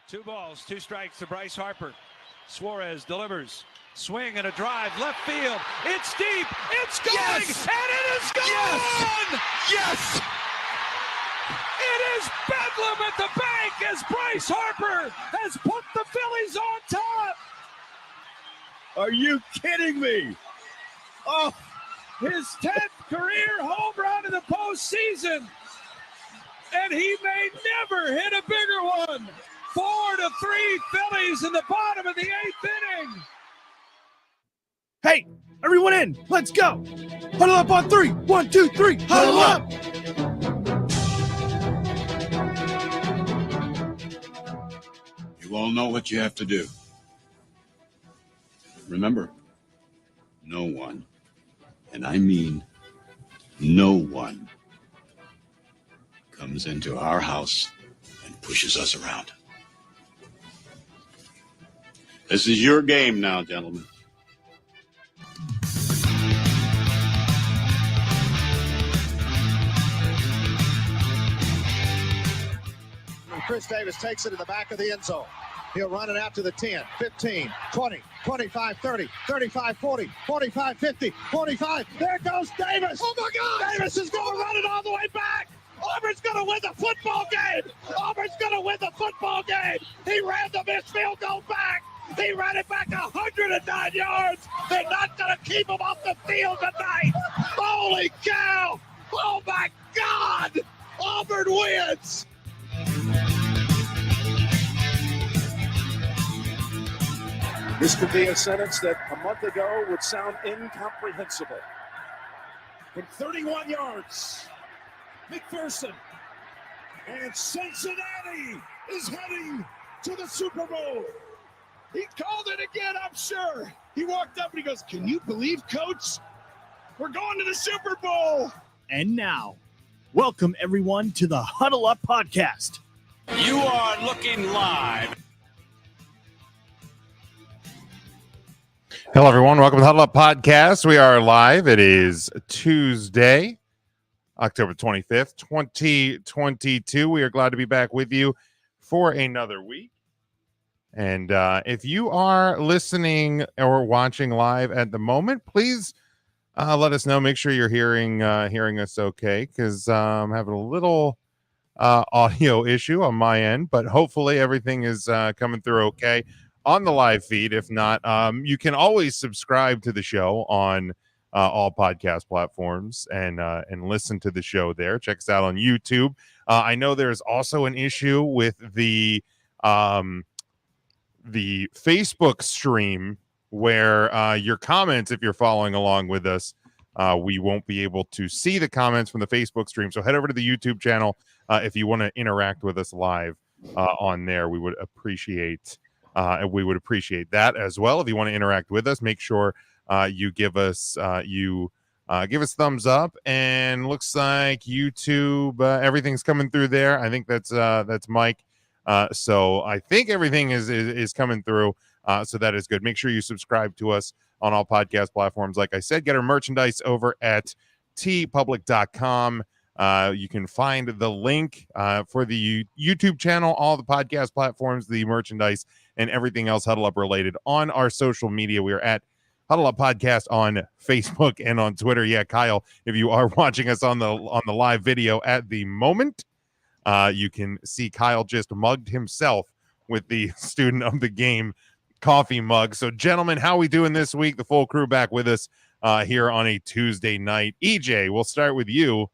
2 balls, 2 strikes to Bryce Harper. Suarez delivers. Swing and a drive, left field. It's deep. It's going, yes! And it is gone! Yes! It is bedlam at the bank as Bryce Harper has put the Phillies on top. Are you kidding me? Oh, his 10th career home run in the postseason. And he may never hit a bigger one. 4-3 Phillies in the bottom of the 8th inning. Hey, everyone in. Let's go. Huddle up on 3. 1, 2, 3. Huddle up. You all know what you have to do. Remember, no one, and I mean no one, comes into our house and pushes us around. This is your game now, gentlemen. Chris Davis takes it in the back of the end zone. He'll run it out to the 10, 15, 20, 25, 30, 35, 40, 45, 50, 45. There goes Davis. Oh, my God. Davis is going to run it all the way back. Auburn's going to win the football game. Auburn's going to win the football game. He ran the missed field goal back. He ran it back 109 yards. They're not going to keep him off the field tonight. Holy cow. Oh, my God. Auburn wins. This could be a sentence that a month ago would sound incomprehensible. From 31 yards, McPherson and Cincinnati is heading to the Super Bowl. He called it again, I'm sure. He walked up and he goes, "Can you believe, Coach? We're going to the Super Bowl." And now, welcome everyone to the Huddle Up Podcast. You are looking live. Hello, everyone. Welcome to the Huddle Up Podcast. We are live. It is Tuesday, October 25th, 2022. We are glad to be back with you for another week. And if you are listening or watching live at the moment, please let us know. Make sure you're hearing us okay, because I'm having a little audio issue on my end, but hopefully everything is coming through okay on the live feed. If not, you can always subscribe to the show on all podcast platforms and listen to the show there. Check us out on YouTube. I know there's also an issue with the Facebook stream where your comments, if you're following along with us, we won't be able to see the comments from the Facebook stream. So head over to the YouTube channel if you want to interact with us live on there. We would appreciate that as well. If you want to interact with us, make sure you give us thumbs up. And looks like YouTube, everything's coming through there. I think that's Mike. So I think everything is coming through. So that is good. Make sure you subscribe to us on all podcast platforms. Like I said, get our merchandise over at tpublic.com. You can find the link for the YouTube channel, all the podcast platforms, the merchandise, and everything else Huddle Up related on our social media. We are at Huddle Up Podcast on Facebook and on Twitter. Yeah, Kyle, if you are watching us on the live video at the moment, you can see Kyle just mugged himself with the student of the game coffee mug. So, gentlemen, how are we doing this week? The full crew back with us here on a Tuesday night. EJ, we'll start with you.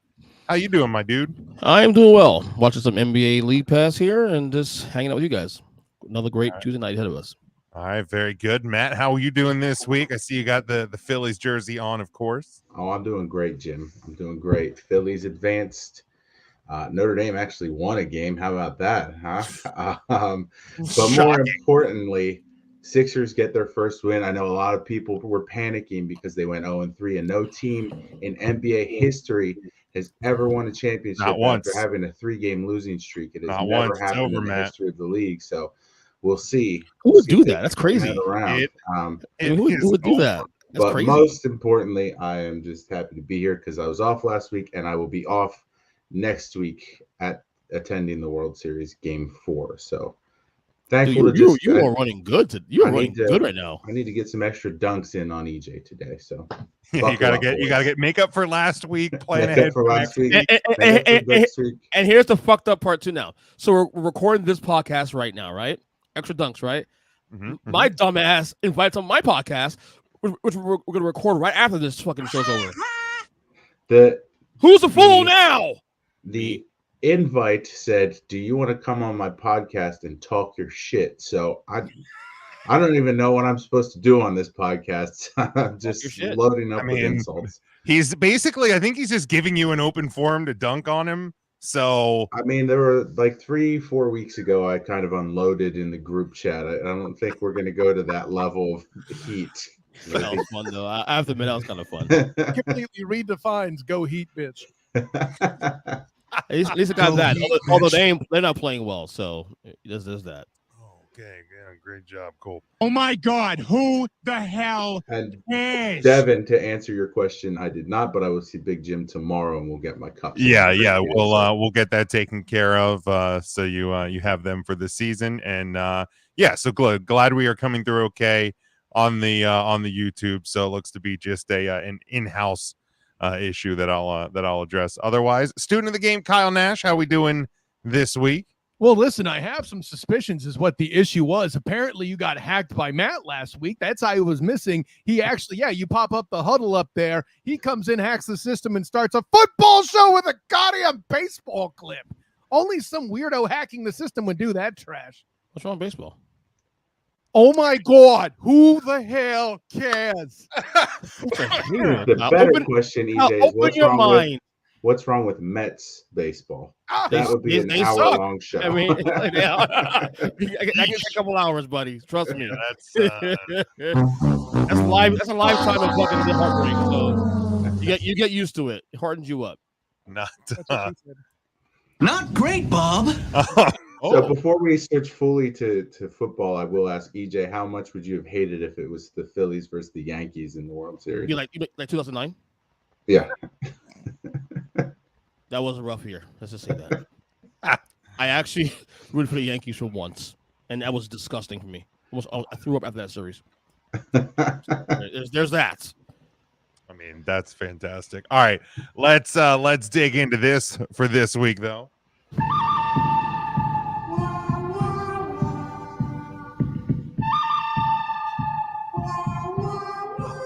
How you doing, my dude? I am doing well. Watching some NBA League Pass here and just hanging out with you guys. Another great Tuesday night ahead of us. All right, very good. Matt, how are you doing this week? I see you got the Phillies jersey on, of course. Oh, I'm doing great, Jim. I'm doing great. Phillies advanced. Notre Dame actually won a game. How about that, huh? But more importantly, Sixers get their first win. I know a lot of people were panicking because they went 0-3, and no team in NBA history has ever won a championship after having a 3-game losing streak. It has never happened in the history of the league. So we'll see. Who would do that? That's crazy. Who would do that? That's crazy. Most importantly, I am just happy to be here because I was off last week, and I will be off next week at attending the World Series Game 4. So Thankful Dude, to you are running good. You I are running need to- good right now. I need to get some extra dunks in on EJ today. So Yeah, you buckle gotta up, get boys. make up for last week. Plan Make ahead up for for last next week. And, Make up for next week. and here's the fucked up part too now. So we're recording this podcast right now, right? Extra dunks, right? Mhm, My dumb ass invites on my podcast, which we're going to record right after this fucking show's over. Who's the fool now? The invite said, "Do you want to come on my podcast and talk your shit?" So I don't even know what I'm supposed to do on this podcast. I'm just shit. loading up I with mean, insults. He's basically, I think he's just giving you an open forum to dunk on him. So I mean, there were like 3-4 weeks ago, I kind of unloaded in the group chat. I don't think we're going to go to that level of heat. That was fun though. I have to admit that was kind of fun. Completely redefines "go Heat, bitch." At least it got that. Although they're not playing well, so there's that. okay, yeah, great job, Cole. Oh my God, who the hell And cares? Devin, to answer your question, I did not, but I will see Big Jim tomorrow, and we'll get my cups. Yeah, we'll get that taken care of. So you have them for the season, and yeah, so glad we are coming through okay on the YouTube. So it looks to be just an in-house issue that I'll address. Otherwise, student of the game, Kyle Nash, how we doing this week? Well, listen, I have some suspicions is what the issue was. Apparently, you got hacked by Matt last week. That's how he was missing. He actually, you pop up the huddle up there. He comes in, hacks the system, and starts a football show with a goddamn baseball clip. Only some weirdo hacking the system would do that trash. What's wrong with baseball? Oh my God, who the hell cares? The better question, EJ, is what's wrong with Mets baseball? That would be an hour-long show. I mean, that gets a couple hours, buddy. Trust me. That's a lifetime of fucking heartbreak. So you get used to it. It hardens you up. Not great, Bob. So before we switch fully to football, I will ask EJ, how much would you have hated if it was the Phillies versus the Yankees in the World Series? You like 2009? Yeah. That was a rough year. Let's just say that. I actually rooted for the Yankees for once, and that was disgusting for me. I threw up after that series. There's that. I mean, that's fantastic. All right, let's dig into this for this week, though.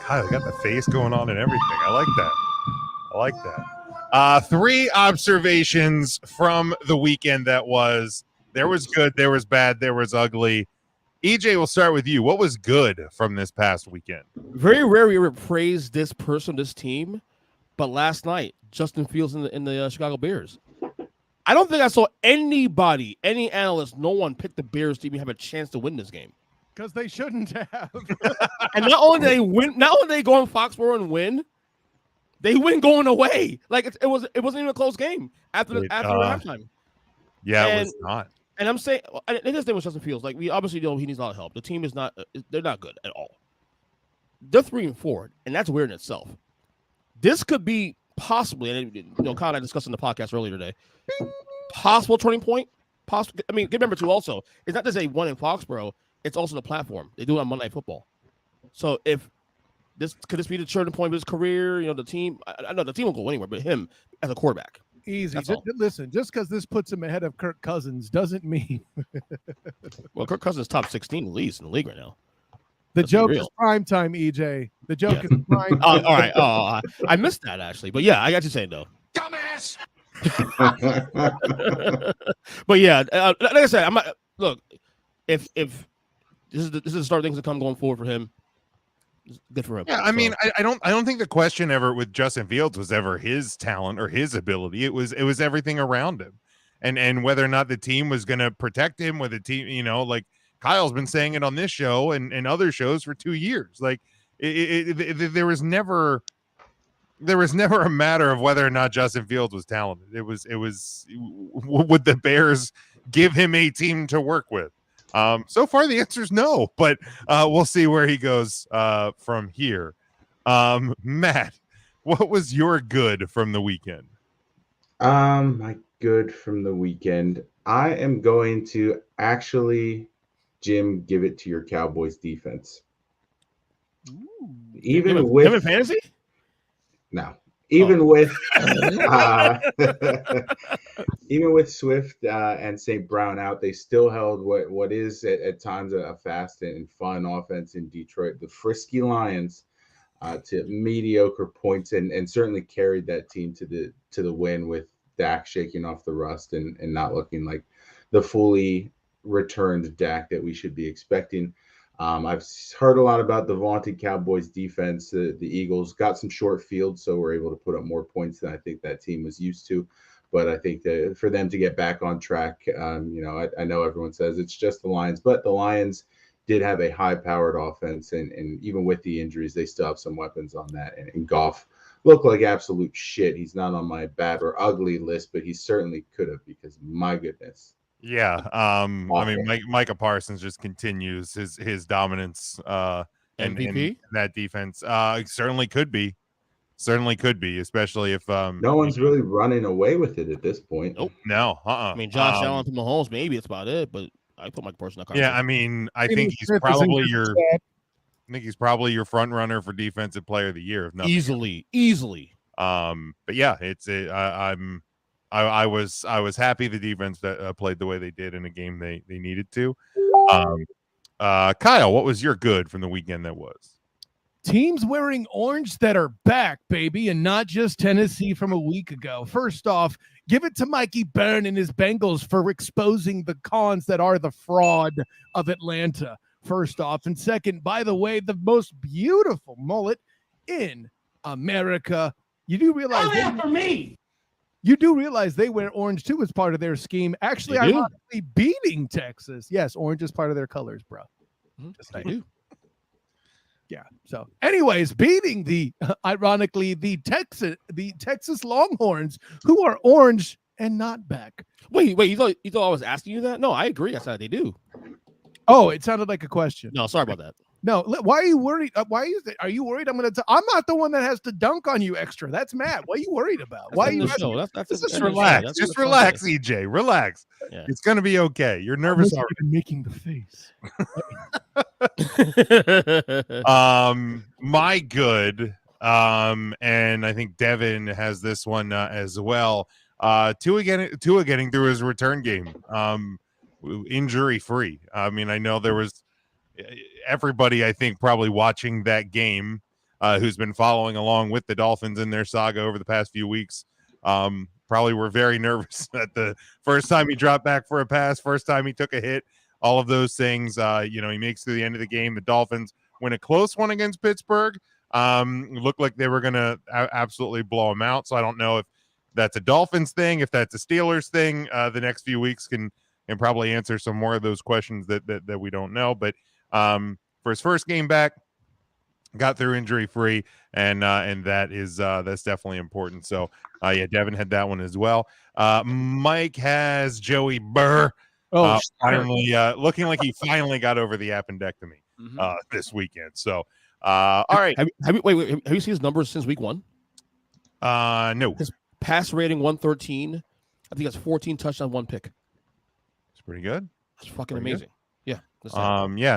God, I got the face going on and everything. I like that. 3 observations from the weekend that was. There was good, there was bad, there was ugly. EJ, we'll start with you. What was good from this past weekend? Very rare we ever praise this person, this team, but last night, Justin Fields in the Chicago Bears. I don't think I saw anybody, any analyst, no one picked the Bears to even have a chance to win this game. Because they shouldn't have. And not only did they win, not only did they go in Foxborough and win, they win going away. Like it wasn't even a close game after halftime. Yeah, it was not. And I'm saying, and his name was Justin Fields. Like we obviously know he needs a lot of help. The team is not; they're not good at all. They're 3-4, and that's weird in itself. This could be possibly, and Kyle and I discussed in the podcast earlier today, possible turning point. Possible. I mean, remember too. Also, it's not just they won in Foxborough. It's also the platform. They do it on Monday Night Football. So if could this be the turning point of his career? The team. I know the team won't go anywhere, but him as a quarterback. Easy. Listen, just because this puts him ahead of Kirk Cousins doesn't mean. Well, Kirk Cousins is top 16 at least in the league right now. Joke is prime time, EJ. The joke is prime time. All right. Oh, I missed that actually, but yeah, I got you saying though. Dumbass. But yeah, like I said, I'm not. Look, if this is the start of things that come going forward for him. Good for him. Yeah, I mean, I don't think the question ever with Justin Fields was ever his talent or his ability. It was everything around him, and whether or not the team was going to protect him. With the team, like Kyle's been saying it on this show and other shows for 2 years. Like there was never a matter of whether or not Justin Fields was talented. It was would the Bears give him a team to work with? So far the answer is no, but we'll see where he goes from here. Matt, what was your good from the weekend? My good from the weekend. I am going to actually Jim, give it to your Cowboys defense. Him in With fantasy? no, even with even with Swift and St. Brown out, they still held what is at times a fast and fun offense in Detroit. The frisky Lions to mediocre points and certainly carried that team to the win with Dak shaking off the rust and not looking like the fully returned Dak that we should be expecting. I've heard a lot about the vaunted Cowboys defense. The Eagles got some short fields, so we're able to put up more points than I think that team was used to. But I think that for them to get back on track, I know everyone says it's just the Lions, but the Lions did have a high-powered offense, and even with the injuries, they still have some weapons on that. And Goff looked like absolute shit. He's not on my bad or ugly list, but he certainly could have, because my goodness. Yeah. I mean, Micah Parsons just continues his dominance in that defense. Certainly could be, especially if no one's really running away with it at this point. Nope. No. I mean, Josh Allen to Mahomes, maybe that's about it, but I put Micah Parsons in that conversation. Yeah, I mean, I think he's probably your front runner for defensive player of the year. If nothing Easily. But yeah, I was happy the defense that played the way they did in a game they needed to. Kyle, what was your good from the weekend that was? Teams wearing orange that are back, baby, and not just Tennessee from a week ago. First off, give it to Mikey Byrne and his Bengals for exposing the cons that are the fraud of Atlanta, first off. And second, by the way, the most beautiful mullet in America. You do realize You do realize they wear orange too as part of their scheme. Actually, ironically beating Texas. Yes, orange is part of their colors, bro. They do. Yeah. So, anyways, beating the Texas Longhorns, who are orange and not back. Wait, you thought I was asking you that? No, I agree. I said they do. Oh, it sounded like a question. No, sorry about that. No, why are you worried? Are you worried? I'm not the one that has to dunk on you extra. That's Matt. What are you worried about? Why are you? Just relax. Just relax, EJ. Relax. Yeah. It's gonna be okay. You're nervous already. Making the face. My good. And I think Devin has this one as well. Tua getting through his return game. Injury free. I mean, I know there was everybody, I think, probably watching that game who's been following along with the Dolphins in their saga over the past few weeks probably were very nervous at the first time he dropped back for a pass, first time he took a hit, all of those things. He makes it to the end of the game. The Dolphins win a close one against Pittsburgh. Looked like they were going to absolutely blow them out. So I don't know if that's a Dolphins thing, if that's a Steelers thing. The next few weeks can probably answer some more of those questions that we don't know. But for his first game back, got through injury free, and that's definitely important. So Devin had that one as well. Mike has Joey Burr. Finally looking like he finally got over the appendectomy this weekend. So all right. Have you seen his numbers since week 1? No. His pass rating 113. I think that's 14 touchdowns, 1 pick. It's pretty good. That's fucking amazing. Yeah.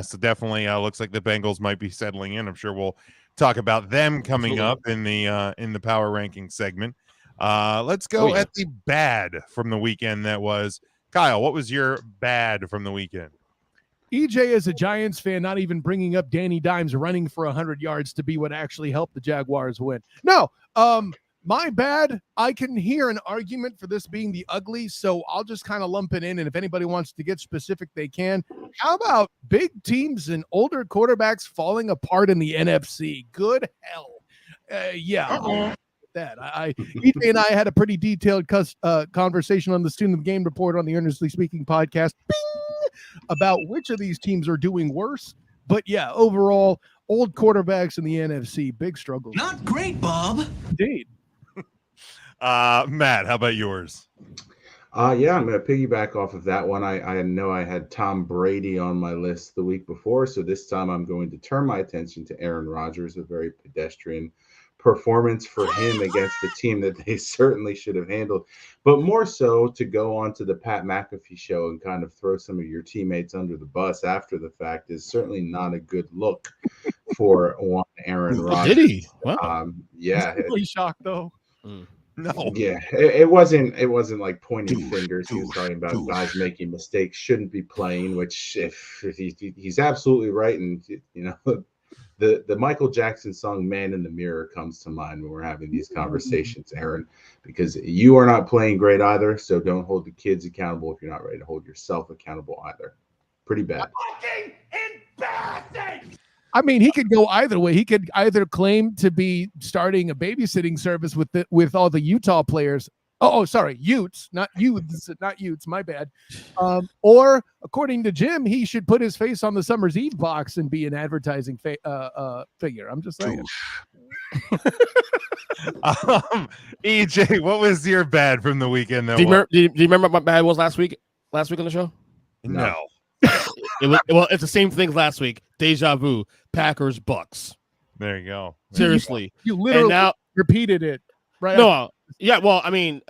So definitely looks like the Bengals might be settling in. I'm sure we'll talk about them coming up in the power ranking segment. Let's go at the bad from the weekend that was. Kyle, what was your bad from the weekend? EJ is a Giants fan, not even bringing up Danny Dimes running for 100 yards to be what actually helped the Jaguars win. No, my bad. I can hear an argument for this being the ugly, so I'll just kind of lump it in, and if anybody wants to get specific, they can. How about big teams and older quarterbacks falling apart in the NFC? Good hell. That EJ and I had a pretty detailed conversation on the Student of the Game Report on the Earnestly Speaking podcast about which of these teams are doing worse. But yeah, overall, old quarterbacks in the NFC, big struggles. Not great, Bob. Indeed. Matt, how about yours? I'm going to piggyback off of that one. I know I had Tom Brady on my list the week before, so this time I'm going to turn my attention to Aaron Rodgers, a very pedestrian performance for him against a team that they certainly should have handled. But more so to go on to the Pat McAfee show and kind of throw some of your teammates under the bus after the fact is certainly not a good look for one Aaron Rodgers. Did he? Wow. Yeah. Really shocked though. No. Yeah, it wasn't like pointing fingers. He was talking about guys making mistakes, shouldn't be playing, which if he's absolutely right. And you know, the Michael Jackson song "Man in the Mirror" comes to mind when we're having these conversations, Aaron, because you are not playing great either. So don't hold the kids accountable if you're not ready to hold yourself accountable either. Pretty bad. Fucking embarrassing! I mean, he could go either way. He could either claim to be starting a babysitting service with all the Utah players. Oh, sorry, Utes, not Utes, my bad. Or according to Jim, he should put his face on the Summer's Eve box and be an advertising figure. I'm just saying. EJ, what was your bad from the weekend? Do you remember what my bad was last week? Last week on the show? No. It's the same thing last week. Deja vu. Packers, Bucks. There you go. Seriously, You literally repeated it, right? No, yeah. Well, I mean,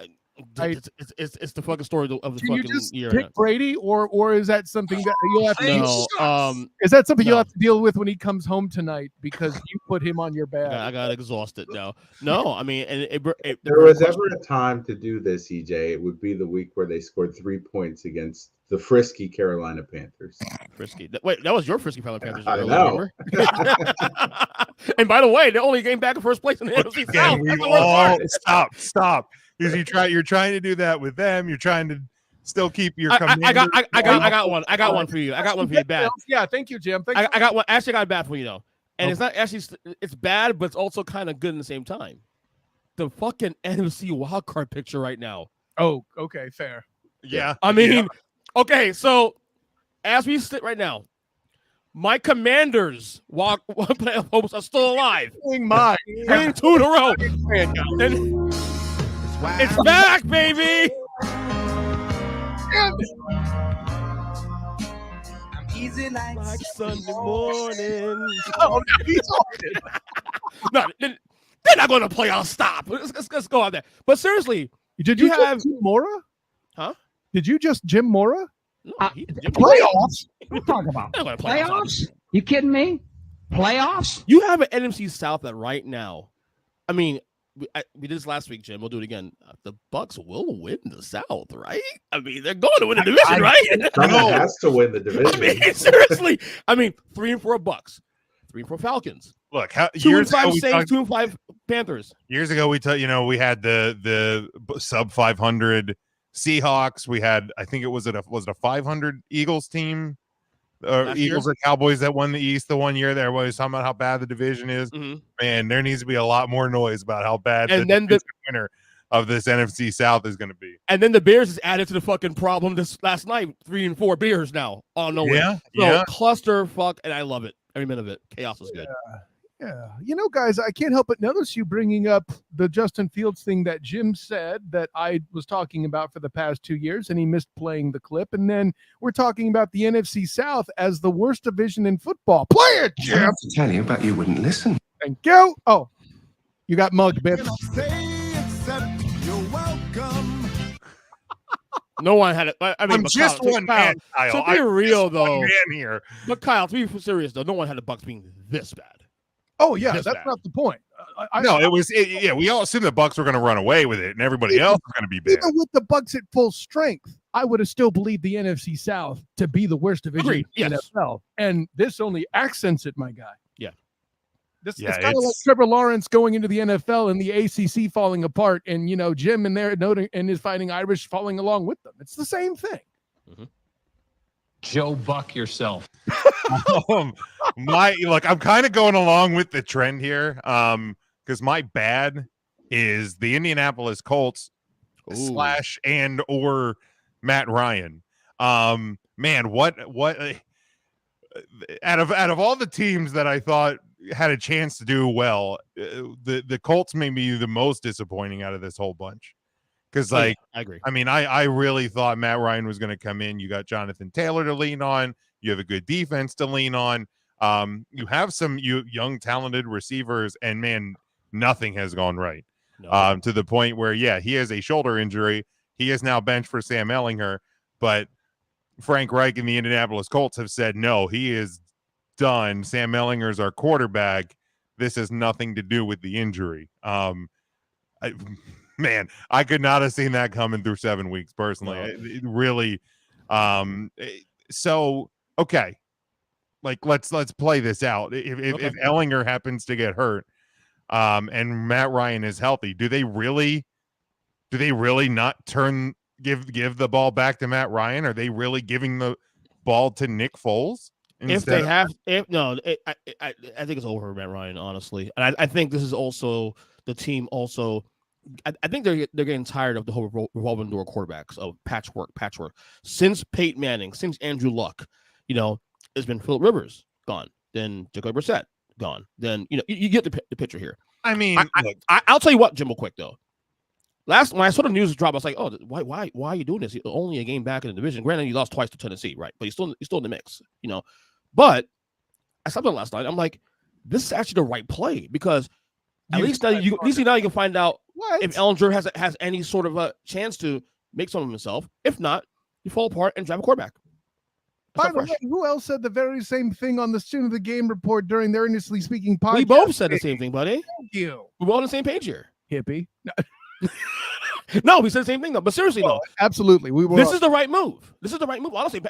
it's the fucking story of the Can you fucking just year. pick Brady, or is that something that you'll have to? Is that something no. you'll have to deal with when he comes home tonight because you put him on your bed? I got exhausted now. No, I mean, and If there was ever a time to do this, EJ, it would be the week where they scored 3 points against the frisky Carolina Panthers. Frisky. Wait, that was your frisky Panthers. I know. And by the way, they only came back in first place in the NFC South. That's the worst part. Stop. Because you're trying to do that with them. You're trying to still keep your. I got one. I got one for you. I got one for you. Bad. Yeah, thank you, Jim. I got one. Actually, I got bad for you though, and it's not actually. It's bad, but it's also kind of good in the same time. The fucking NFC wildcard picture right now. Oh, okay, fair. Yeah. I mean, okay, so as we sit right now, my Commanders playoff hopes are still alive. My, winning 2 in a row. And it's back, baby. Easy like Sunday morning. Oh, no, he's on No, they're not going to play. I'll stop. Let's go out there. But seriously, did you have Jim Mora? Huh? Did you just Jim Mora? No, playoffs? What are you talking about? Playoffs? You kidding me? Playoffs? You have an NFC South that right now. I mean, we did this last week, Jim. We'll do it again. The Bucks will win the South, right? I mean, they're going to win the division, right? Someone has to win the division. I mean, seriously. I mean, 3-4 Bucks, 3-4 Falcons. Look, 2-5 Saints, 2-5 Panthers. Years ago, we we had the sub 500 Seahawks. We had, I think it was a 500 Eagles team, or Eagles or Cowboys that won the East the one year. There was talking about how bad the division is. Mm-hmm. Man, there needs to be a lot more noise about how bad and the winner of this NFC South is going to be. And then the Bears is added to the fucking problem this last night. 3-4 Bears now. Oh no way. Yeah. Cluster fuck, and I love it. Every minute of it. Chaos is good. Yeah. You know, guys, I can't help but notice you bringing up the Justin Fields thing that Jim said that I was talking about for the past 2 years, and he missed playing the clip. And then we're talking about the NFC South as the worst division in football. Play it, Jim! I have to tell you, but you wouldn't listen. Thank you. Oh, you got mugged, bitch. you're welcome. No one had it. I mean, I'm just one man, Kyle. To be real, though. Man here. But Kyle, to be serious, though, no one had the Bucks being this bad. Oh, yeah, that's not the point. No, it was. We all assumed the Bucks were going to run away with it, and everybody else was going to be bad. Even with the Bucks at full strength, I would have still believed the NFC South to be the worst division in the NFL. And this only accents it, my guy. Yeah. It's kind of like Trevor Lawrence going into the NFL and the ACC falling apart, and Jim in there and his Fighting Irish following along with them. It's the same thing. Mm-hmm. Joe Buck yourself. I'm kind of going along with the trend here, because my bad is the Indianapolis Colts / and or Matt Ryan. Man, what out of all the teams that I thought had a chance to do well, the Colts may be the most disappointing out of this whole bunch. Because, I agree. I mean, I really thought Matt Ryan was going to come in. You got Jonathan Taylor to lean on. You have a good defense to lean on. You have some young, talented receivers. And, man, nothing has gone right. No. To the point where, yeah, he has a shoulder injury. He is now benched for Sam Ehlinger, but Frank Reich and the Indianapolis Colts have said, no, he is done. Sam Ehlinger's our quarterback. This has nothing to do with the injury. Man, I could not have seen that coming through 7 weeks personally. No. It really. So, okay. Like, let's play this out. If Ehlinger happens to get hurt, and Matt Ryan is healthy, do they really not give the ball back to Matt Ryan? Are they really giving the ball to Nick Foles? I think it's over for Matt Ryan, honestly. And I think this is also the team also. I think they're getting tired of the whole revolving door quarterbacks of patchwork. Since Peyton Manning, since Andrew Luck, it's been Phillip Rivers gone, then Jacoby Brissett gone. Then you get the picture here. I mean, I'll tell you what, Jimbo, quick though. When I saw the news drop, I was like, oh, why are you doing this? You're only a game back in the division. Granted, you lost twice to Tennessee, right? But he's still in the mix, But I slept on last night. I'm like, this is actually the right play because at least now you can find out if Ehlinger has any sort of a chance to make something of himself. If not, you fall apart and drive a quarterback. By the way, who else said the very same thing on the Student of the Game report during the Earnestly Speaking podcast? We both said the same thing, buddy. Thank you. We're all on the same page here. Hippie. No, we said the same thing though. But seriously, though, absolutely, this is the right move. Honestly,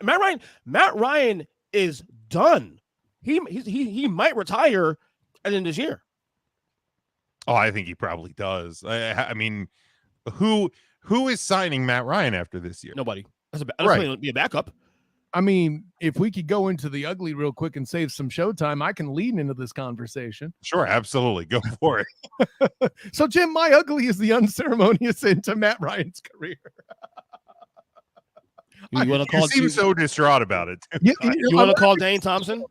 Matt Ryan is done. He might retire at the end of this year. Oh, I think he probably does. I mean, who is signing Matt Ryan after this year? Nobody. That's Right. be a backup. I mean, if we could go into the ugly real quick and save some showtime, I can lead into this conversation. Sure, absolutely. Go for it. So, Jim, my ugly is the unceremonious end to Matt Ryan's career. You seem so distraught about it. You want to call Dane Thompson?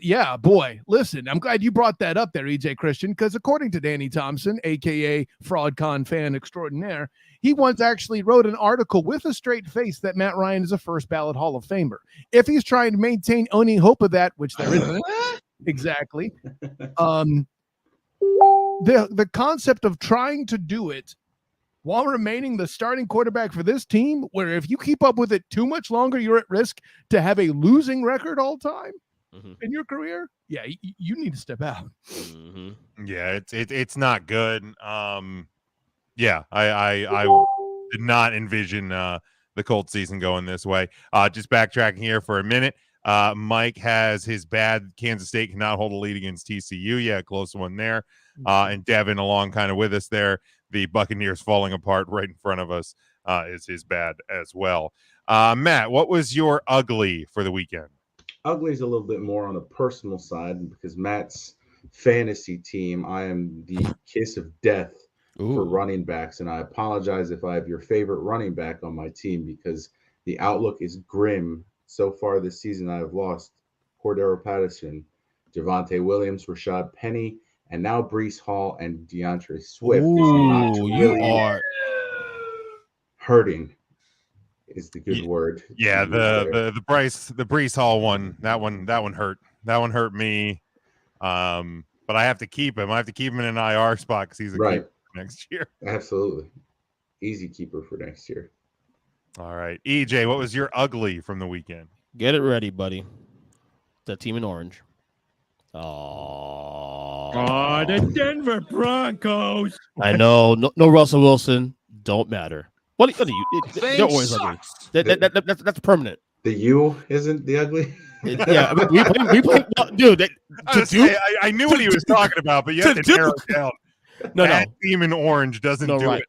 Yeah, boy, listen, I'm glad you brought that up there, EJ Christian, because according to Danny Thompson, aka FraudCon fan extraordinaire, he once actually wrote an article with a straight face that Matt Ryan is a first ballot Hall of Famer. If he's trying to maintain any hope of that, which there isn't, exactly, the concept of trying to do it while remaining the starting quarterback for this team, where if you keep up with it too much longer, you're at risk to have a losing record all time. In your career, yeah, you need to step out. Yeah, it's not good. Yeah, I did not envision the Colts season going this way. Just backtracking here for a minute. Mike has his bad Kansas State cannot hold a lead against TCU. Yeah, close one there. And Devin along kind of with us there. The Buccaneers falling apart right in front of us is his bad as well. Matt, what was your ugly for the weekend? Ugly is a little bit more on the personal side because Matt's fantasy team, I am the kiss of death for running backs. And I apologize if I have your favorite running back on my team because the outlook is grim. So far this season, I have lost Cordero Patterson, Javonte Williams, Rashad Penny, and now Breece Hall and DeAndre Swift. You are hurting. Is the good word. Yeah, the Breece Hall one, that one hurt. That one hurt me. But I have to keep him. I have to keep him in an IR spot because he's a keeper for next year. Absolutely. Easy keeper for next year. All right. EJ, what was your ugly from the weekend? Get it ready, buddy. That team in orange. The Denver Broncos. I know. No Russell Wilson. Don't matter. What are you? They're always ugly. That's permanent. The U isn't the ugly. Yeah, we play. Dude, I knew what he was talking about, but you have to narrow it down. No. Team in orange doesn't do it.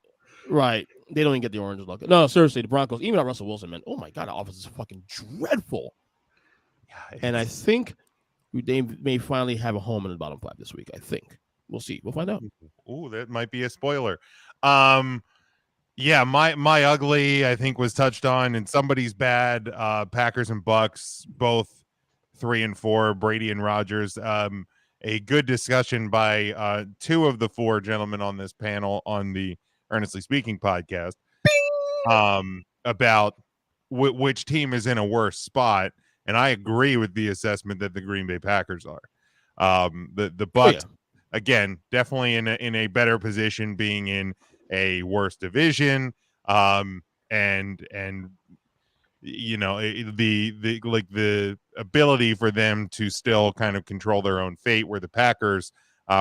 Right. They don't even get the orange look. No, seriously, the Broncos, even not Russell Wilson, man. Oh my God, the offense is fucking dreadful. Yeah, and I think they may finally have a home in the bottom 5 this week. I think we'll see. We'll find out. Ooh, that might be a spoiler. Yeah, my ugly, I think, was touched on, and somebody's bad. Packers and Bucks, both 3-4. Brady and Rodgers. A good discussion by 2 of the 4 gentlemen on this panel on the Earnestly Speaking podcast about which team is in a worse spot, and I agree with the assessment that the Green Bay Packers are. The Bucks. again, definitely in a better position, being in a worse division, and you know, the ability for them to still kind of control their own fate, where the Packers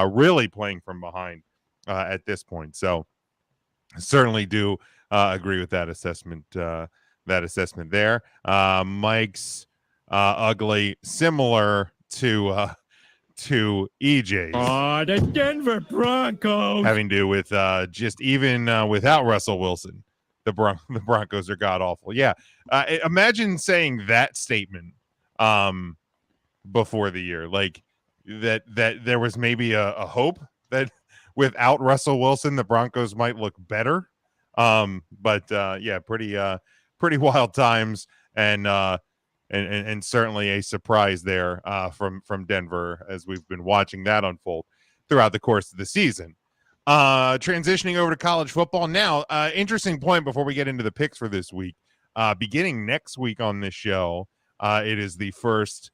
really playing from behind at this point. So certainly do agree with that assessment. That assessment there. Mike's ugly, similar to EJ's. Oh, the Denver Broncos. Having to do with just even without Russell Wilson, the Broncos are god awful. Yeah, imagine saying that statement before the year, like that there was maybe a hope that without Russell Wilson the Broncos might look better. But yeah, pretty wild times, and certainly a surprise there from Denver, as we've been watching that unfold throughout the course of the season. Transitioning over to college football now. Interesting point before we get into the picks for this week. Beginning next week on this show, it is the first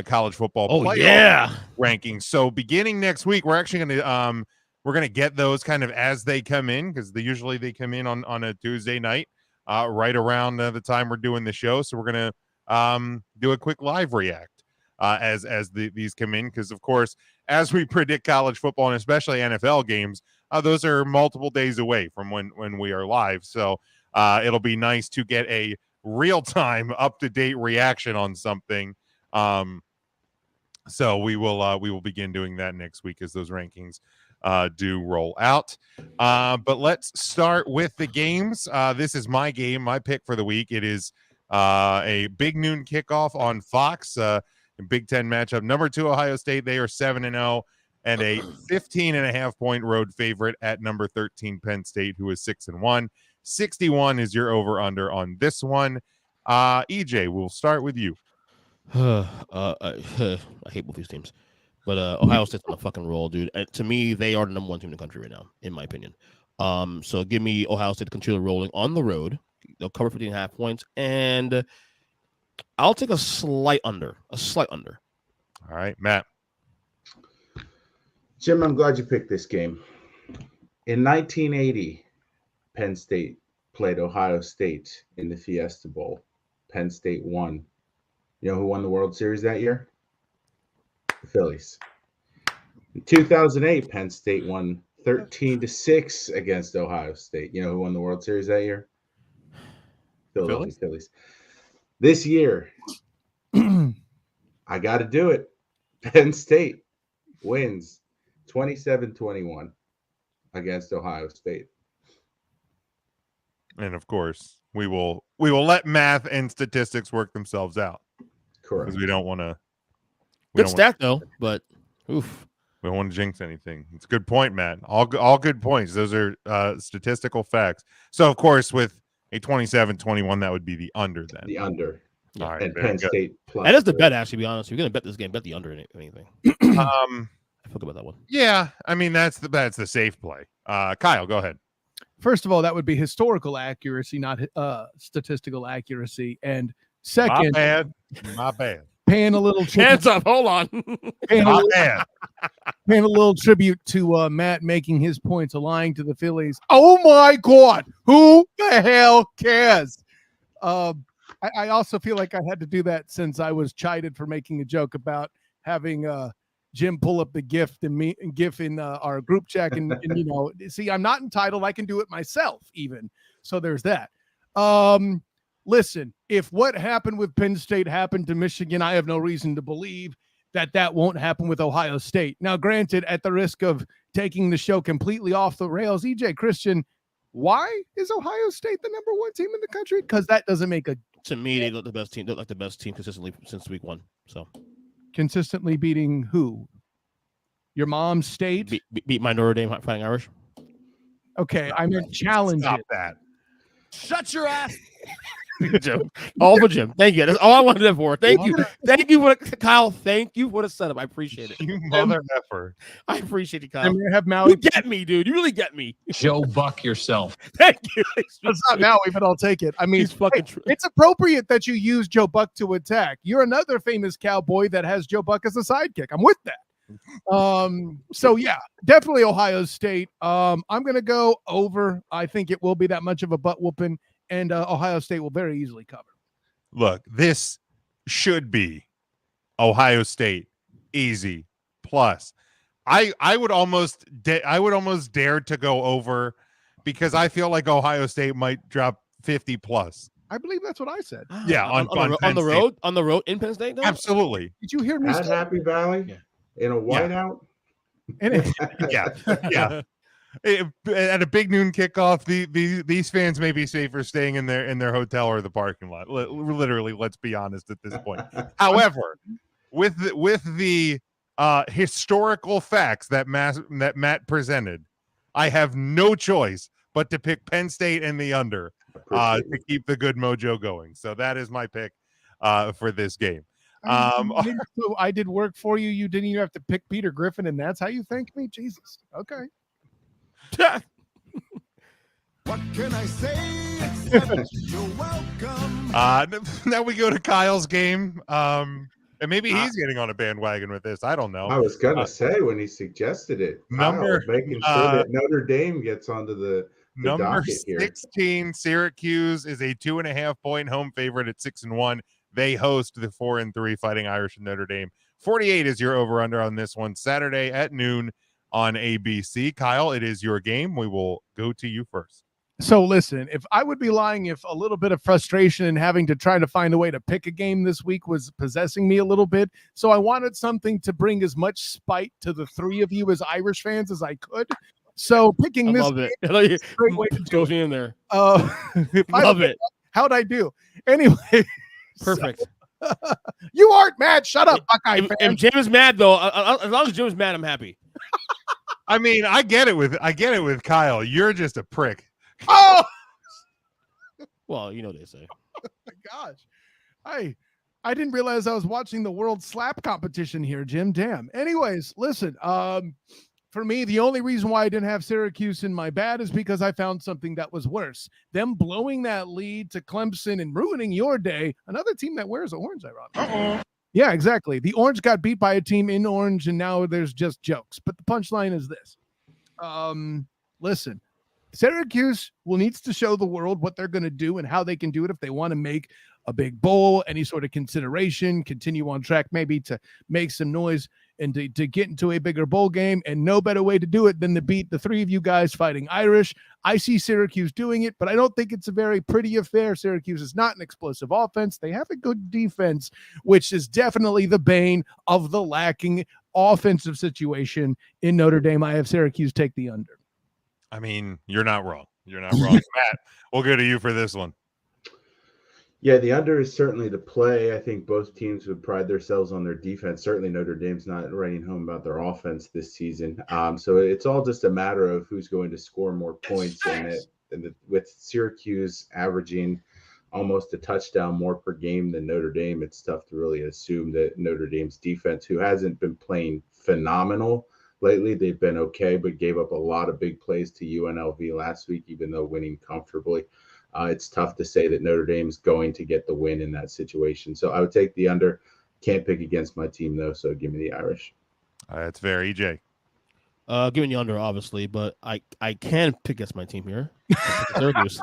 college football playoff ranking. So beginning next week, we're actually going to get those kind of as they come in, because usually they come in on a Tuesday night, right around the time we're doing the show. So we're going to do a quick live react as these come in, because of course, as we predict college football and especially NFL games, those are multiple days away from when we are live. So it'll be nice to get a real-time, up-to-date reaction on something. So we will begin doing that next week as those rankings do roll out. But let's start with the games. This is my game, my pick for the week. It is a big noon kickoff on Fox, Big Ten matchup. Number 2 Ohio State, they are 7-0, and a 15.5 point road favorite at number 13 Penn State, who is 6-1. 61 is your over under on this one. EJ, we'll start with you. I hate both these teams, but Ohio State's on a fucking roll, dude. To me, they are the number 1 team in the country right now, in my opinion. So give me Ohio State to continue rolling on the road. They'll cover 15.5 points, and I'll take a slight under. All right, Matt. Jim, I'm glad you picked this game. In 1980, Penn State played Ohio State in the Fiesta Bowl. Penn State won. You know who won the World Series that year? The Phillies. In 2008, Penn State won 13-6 against Ohio State. You know who won the World Series that year? Philadelphia Phillies. This year, I got to do it. Penn State wins 27-21 against Ohio State. And of course, we will let math and statistics work themselves out. Correct. Because we don't want to. Good stat though, but oof. We don't want to jinx anything. It's a good point, Matt. All good points. Those are statistical facts. So of course, with a 27-21, that would be the under then. The under. All right, and Penn State plus. That is the bet, actually, to be honest. If you're going to bet this game, bet the under in anything. I forgot about that one. Yeah, I mean, that's the safe play. Kyle, go ahead. First of all, that would be historical accuracy, not statistical accuracy. And second, my bad. Paying a little hands up. Hold on. Paying a little tribute to Matt making his points, lying to the Phillies. Oh my God, who the hell cares? I also feel like I had to do that since I was chided for making a joke about having Jim pull up the GIF in our group chat, and you know, see, I'm not entitled. I can do it myself, even. So there's that. Listen, if what happened with Penn State happened to Michigan, I have no reason to believe that won't happen with Ohio State. Now, granted, at the risk of taking the show completely off the rails, EJ Christian, why is Ohio State the number 1 team in the country? Because that doesn't make a. To me, they look the best team. They look like the best team consistently since week 1. So consistently beating who? Your mom's state? Beat my Notre Dame Fighting Irish. Okay, I meant challenge. Stop it. that. Shut your ass. Jim. All for Jim. Thank you. That's all I wanted it for. Thank you. Thank you for Kyle. Thank you for the setup. I appreciate it. You mother effer. I appreciate it, Kyle. I'm gonna have Maui. You get me, dude. You really get me. Joe Buck yourself. Thank you. It's not Maui, but I'll take it. I mean, it's appropriate that you use Joe Buck to attack. You're another famous cowboy that has Joe Buck as a sidekick. I'm with that. So yeah, definitely Ohio State. I'm gonna go over. I think it will be that much of a butt whooping, and Ohio State will very easily cover. Look, this should be Ohio State easy plus. I would almost dare to go over because I feel like Ohio State might drop 50 plus. I believe that's what I said. Yeah, on the road in Penn State. Though? Absolutely. Did you hear me? At Happy Valley in a whiteout. Yeah. At a big noon kickoff, these fans may be safer staying in their hotel or the parking lot. Literally, let's be honest at this point. However, with the historical facts that Matt presented, I have no choice but to pick Penn State and the under to keep the good mojo going. So that is my pick for this game. So I did work for you. You didn't even have to pick Peter Griffin, and that's how you thank me? Jesus. Okay. What can I say except you're welcome? Now we go to Kyle's game. And maybe he's getting on a bandwagon with this. I don't know. I was gonna say when he suggested it, making sure that Notre Dame gets onto the number docket here. 16, Syracuse is a 2.5 point home favorite at 6-1. They host the 4-3 Fighting Irish in Notre Dame. 48 is your over under on this one. Saturday at noon on ABC. Kyle, it is your game. We will go to you first. So listen, if I would be lying if a little bit of frustration and having to try to find a way to pick a game this week was possessing me a little bit. So I wanted something to bring as much spite to the three of you as Irish fans as I could. So picking this love it. game is a great way to go in there. Love it. How'd I do? Anyway. Perfect. You aren't mad. Shut up, Buckeye fan. If Jim is mad though, as long as Jim is mad, I'm happy. I mean, I get it with Kyle. You're just a prick. Oh, well, you know what they say. Oh my gosh, I didn't realize I was watching the World Slap competition here, Jim. Damn. Anyways, listen. For me, the only reason why I didn't have Syracuse in my bad is because I found something that was worse. Them blowing that lead to Clemson and ruining your day. Another team that wears orange, ironically. Yeah, exactly. The Orange got beat by a team in orange, and now there's just jokes. But the punchline is this. Listen. Syracuse needs to show the world what they're going to do and how they can do it if they want to make a big bowl, any sort of consideration, continue on track, maybe to make some noise and to get into a bigger bowl game. And no better way to do it than to beat the three of you guys Fighting Irish. I see Syracuse doing it, but I don't think it's a very pretty affair. Syracuse is not an explosive offense. They have a good defense, which is definitely the bane of the lacking offensive situation in Notre Dame. I have Syracuse take the under. I mean, you're not wrong. You're not wrong. Matt, we'll go to you for this one. Yeah, the under is certainly the play. I think both teams would pride themselves on their defense. Certainly Notre Dame's not writing home about their offense this season. So it's all just a matter of who's going to score more points. With Syracuse averaging almost a touchdown more per game than Notre Dame, it's tough to really assume that Notre Dame's defense, who hasn't been playing phenomenal lately, they've been okay, but gave up a lot of big plays to UNLV last week, even though winning comfortably. It's tough to say that Notre Dame's going to get the win in that situation. So I would take the under. Can't pick against my team, though, so give me the Irish. That's fair, EJ. Give me the under, obviously, but I can pick against my team here. Syracuse.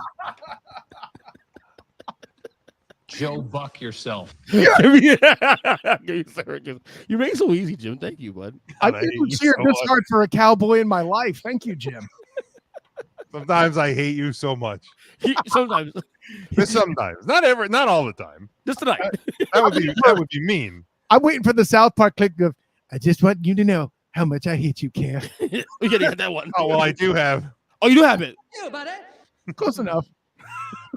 Joe Buck yourself. You make it so easy, Jim. Thank you, bud. I didn't cheer this hard for a cowboy in my life. Thank you, Jim. Sometimes I hate you so much. Sometimes. Not all the time. Just tonight. That would be mean. I'm waiting for the South Park clip of, I just want you to know how much I hate you, Cam. We gotta get that one. Oh, well, I do have. Oh, you do have it. Yeah, buddy. Close enough.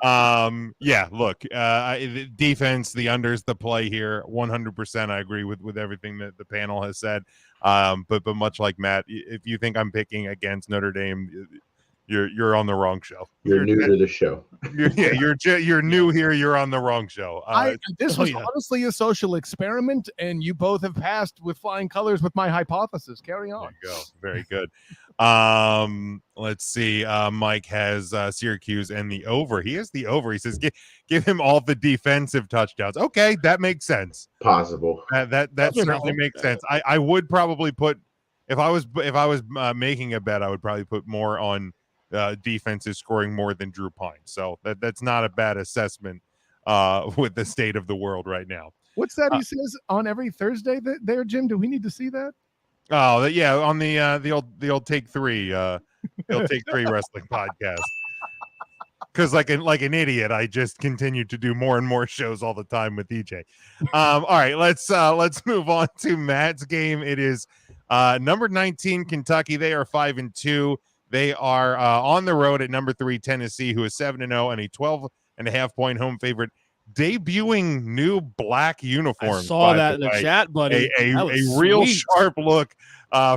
Yeah, look, the defense, the unders, the play here, 100%. I agree with everything that the panel has said. But much like Matt, if you think I'm picking against Notre Dame, you're on the wrong show. You're new to the show. You're new here. You're on the wrong show. This was honestly a social experiment, and you both have passed with flying colors with my hypothesis. Carry on. There you go. Very good. Let's see. Mike has Syracuse and the over. He has the over. He says give him all the defensive touchdowns. Okay, that makes sense. Possible. That certainly makes sense. I would probably put if I was making a bet, I would probably put more on defenses scoring more than Drew Pine. So that's not a bad assessment with the state of the world right now. What's that he says on every Thursday there, Jim? Do we need to see that? Oh, yeah, on the old Take Three, the old Take Three wrestling podcast. Because like an idiot, I just continue to do more and more shows all the time with DJ. All right, let's move on to Matt's game. It is number 19 Kentucky. They are 5-2. They are on the road at number 3 Tennessee, who is 7-0 and a 12.5-point home favorite. Debuting new black uniforms. I saw that in the chat, buddy. A real sharp look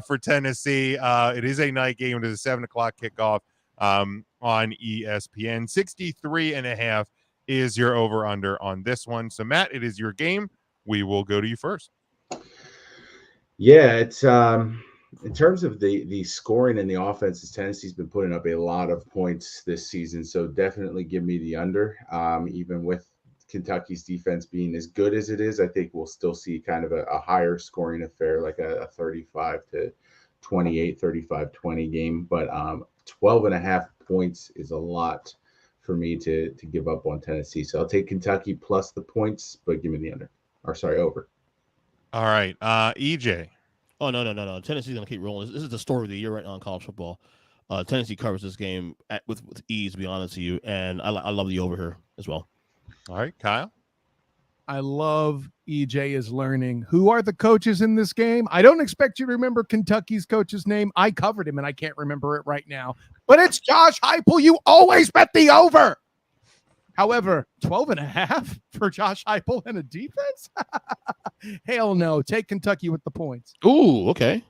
for Tennessee. It is a night game. It is a 7:00 kickoff on ESPN. 63.5 is your over under on this one. So Matt, it is your game. We will go to you first. Yeah, it's in terms of the scoring and the offenses, Tennessee's been putting up a lot of points this season. So definitely give me the under. Even with Kentucky's defense being as good as it is, I think we'll still see kind of a higher scoring affair, like a 35-28, 35-20 game. But 12.5 points is a lot for me to give up on Tennessee. So I'll take Kentucky plus the points, but give me the under. Or sorry, over. All right, EJ. Oh, no. Tennessee's going to keep rolling. This is the story of the year right now in college football. Tennessee covers this game with ease, to be honest with you, and I love the over here as well. All right, Kyle. I love EJ is learning. Who are the coaches in this game? I don't expect you to remember Kentucky's coach's name. I covered him, and I can't remember it right now. But it's Josh Heupel. You always bet the over. However, 12.5 for Josh Heupel and a defense? Hell no. Take Kentucky with the points. Ooh, okay.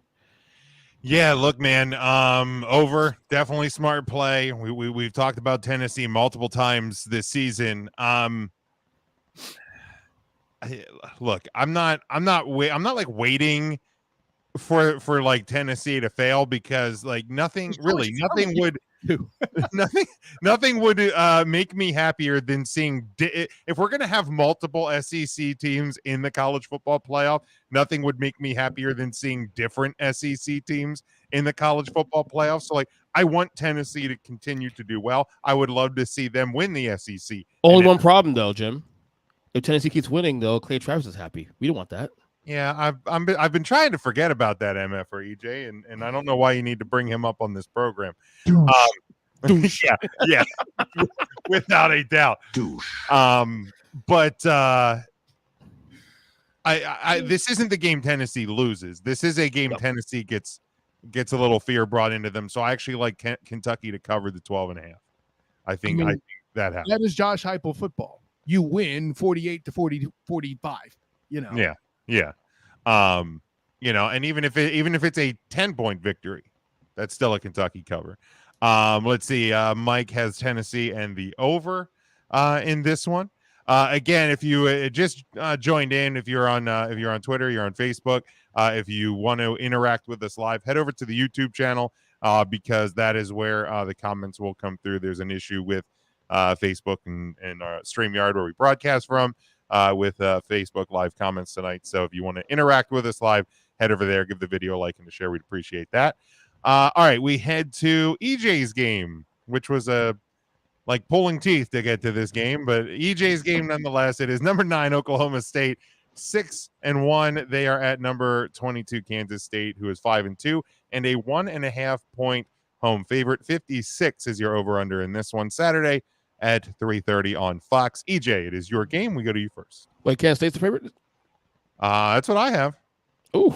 Yeah, look, man, over, definitely smart play. We've talked about Tennessee multiple times this season. Look, I'm not like waiting for like Tennessee to fail, because like nothing would make me happier than seeing if we're going to have multiple SEC teams in the college football playoff, nothing would make me happier than seeing different SEC teams in the college football playoff. So like, I want Tennessee to continue to do well. I would love to see them win the SEC. Only one problem though, Jim. If Tennessee keeps winning though, Clay Travis is happy. We don't want that. Yeah, I've been trying to forget about that MF or EJ, and I don't know why you need to bring him up on this program. Yeah, without a doubt. But I this isn't the game Tennessee loses. This is a game Tennessee gets a little fear brought into them. So I actually like Kentucky to cover the 12.5. I think that happens. That is Josh Heupel football. You win 48-45. You know. Yeah. And even if it's a 10-point victory, that's still a Kentucky cover. Let's see. Mike has Tennessee and the over in this one. Again, if you just joined in, if you're on Twitter, you're on Facebook, if you want to interact with us live, head over to the YouTube channel because that is where the comments will come through. There's an issue with Facebook and StreamYard where we broadcast from with Facebook live comments tonight. So if you want to interact with us live, head over there, give the video a like and a share. We'd appreciate that. All right, we head to EJ's game, which was like pulling teeth to get to this game, but EJ's game nonetheless. It is number 9 Oklahoma State, 6-1. They are at number 22 Kansas State, who is 5-2, and a 1.5-point home favorite. 56 is your over/under in this one. Saturday at 3:30 on Fox. EJ, it is your game. We go to you first. Wait, Kansas State's the favorite? That's what I have. Ooh,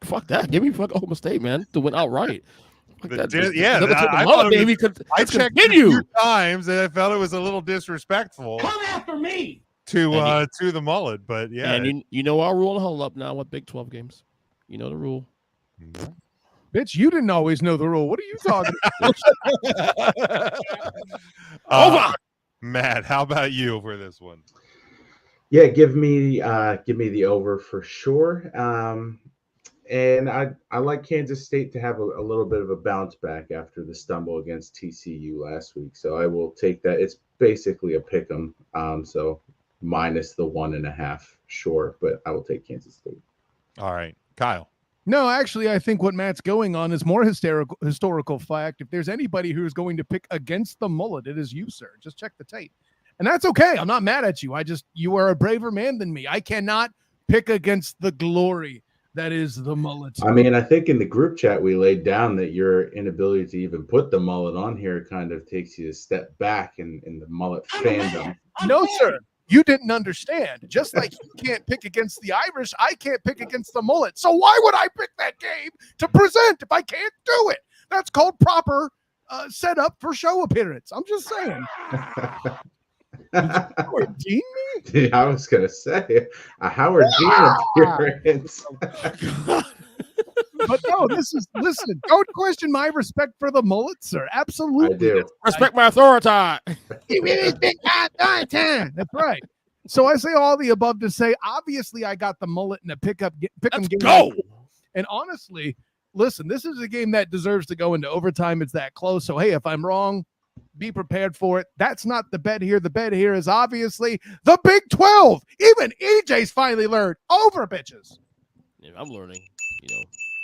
fuck that. Give me fuck Oklahoma State, man, to win outright. I checked a few times and I felt it was a little disrespectful. Come after me to the mullet, but yeah. And you know our rule and hold up now with Big 12 games. You know the rule. Mm-hmm. Bitch, you didn't always know the rule. What are you talking about? Matt, how about you for this one? Yeah, give me the over for sure. And I like Kansas State to have a little bit of a bounce back after the stumble against TCU last week. So I will take that. It's basically a pick 'em. So minus the 1.5, sure, but I will take Kansas State. All right, Kyle. No, actually, I think what Matt's going on is more historical fact. If there's anybody who is going to pick against the mullet, it is you, sir. Just check the tape. And that's okay. I'm not mad at you. You are a braver man than me. I cannot pick against the glory that is the mullet. I mean, I think in the group chat we laid down that your inability to even put the mullet on here kind of takes you a step back in the mullet fandom. No, sir. You didn't understand. Just like you can't pick against the Irish, I can't pick against the mullet. So why would I pick that game to present if I can't do it? That's called proper setup for show appearance. I'm just saying. Howard Dean me? Yeah, I was going to say a Howard Dean appearance. But no, listen, don't question my respect for the mullet, sir. Absolutely. I do. Respect my authority. You really think my authority. That's right. So I say all the above to say, obviously, I got the mullet in a pick-em game. Go. And honestly, listen, this is a game that deserves to go into overtime. It's that close. So, hey, if I'm wrong, be prepared for it. That's not the bet here. The bet here is obviously the Big 12. Even EJ's finally learned over, bitches. Yeah, I'm learning,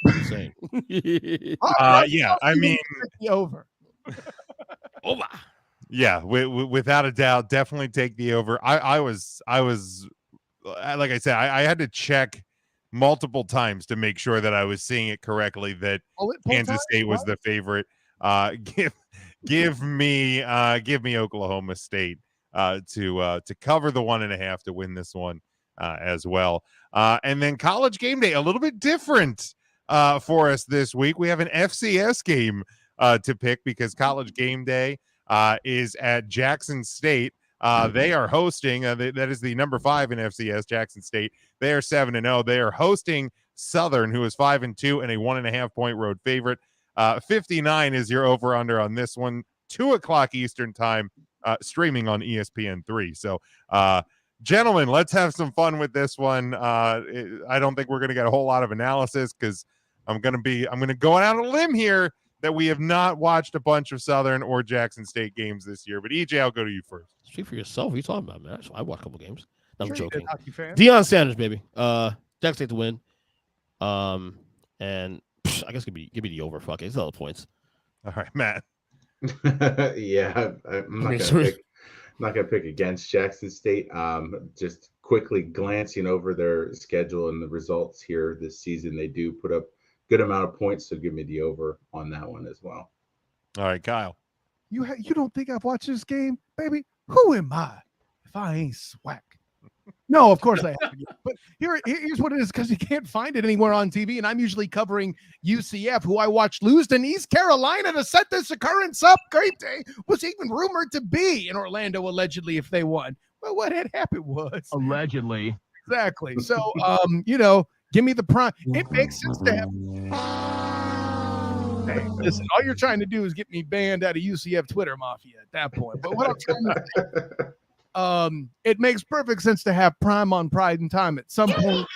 I'm saying. Yeah, I mean, over. Over. Yeah, without a doubt, definitely take the over. I was like I said, I had to check multiple times to make sure that I was seeing it correctly, that Kansas State was the favorite. Give me Oklahoma State to cover the 1.5 to win this one as well. And then College Game Day, a little bit different for us this week. We have an FCS game to pick because College Game Day is at Jackson State. They are hosting, that is the number 5 in FCS, Jackson State. They are 7-0. They are hosting Southern, who is 5-2 and a 1.5 point road favorite. 59 is your over-under on this one. 2:00 Eastern time, streaming on ESPN3. So, gentlemen, let's have some fun with this one. I don't think we're going to get a whole lot of analysis because I'm going to go out on a limb here that we have not watched a bunch of Southern or Jackson State games this year. But EJ, I'll go to you first. Speak for yourself. What are you talking about, man? I watched a couple games. No, I'm joking. Fan. Deion Sanders, baby. Jackson State to win. And I guess give me the over. Fuck it. It's all the points. All right, Matt. Yeah, I'm not gonna pick against Jackson State. Just quickly glancing over their schedule and the results here this season, they do put up good amount of points. So give me the over on that one as well. All right, Kyle. You don't think I've watched this game, baby? Who am I if I ain't swag? No, of course I haven't. But here's what it is, because you can't find it anywhere on TV, and I'm usually covering UCF, who I watched lose to East Carolina to set this occurrence up. Great Day was even rumored to be in Orlando, allegedly, if they won. Well, what had happened was Allegedly. exactly. So, give me the prime. It makes sense to have. Hey, listen, all you're trying to do is get me banned out of UCF Twitter mafia at that point. But what I'm trying to say, it makes perfect sense to have prime on Pride and Time at some point.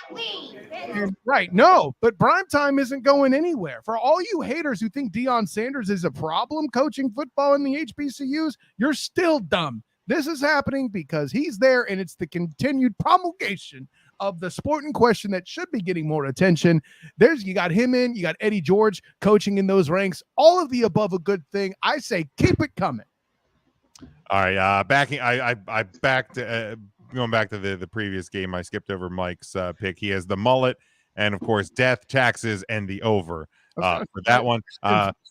And, right. No, but prime time isn't going anywhere. For all you haters who think Deion Sanders is a problem coaching football in the HBCUs, you're still dumb. This is happening because he's there, and it's the continued promulgation of the sport in question that should be getting more attention. You got him in, you got Eddie George coaching in those ranks. All of the above a good thing. I say keep it coming. All right, going back to the previous game. I skipped over Mike's pick. He has the mullet and, of course, death, taxes, and the over for that one.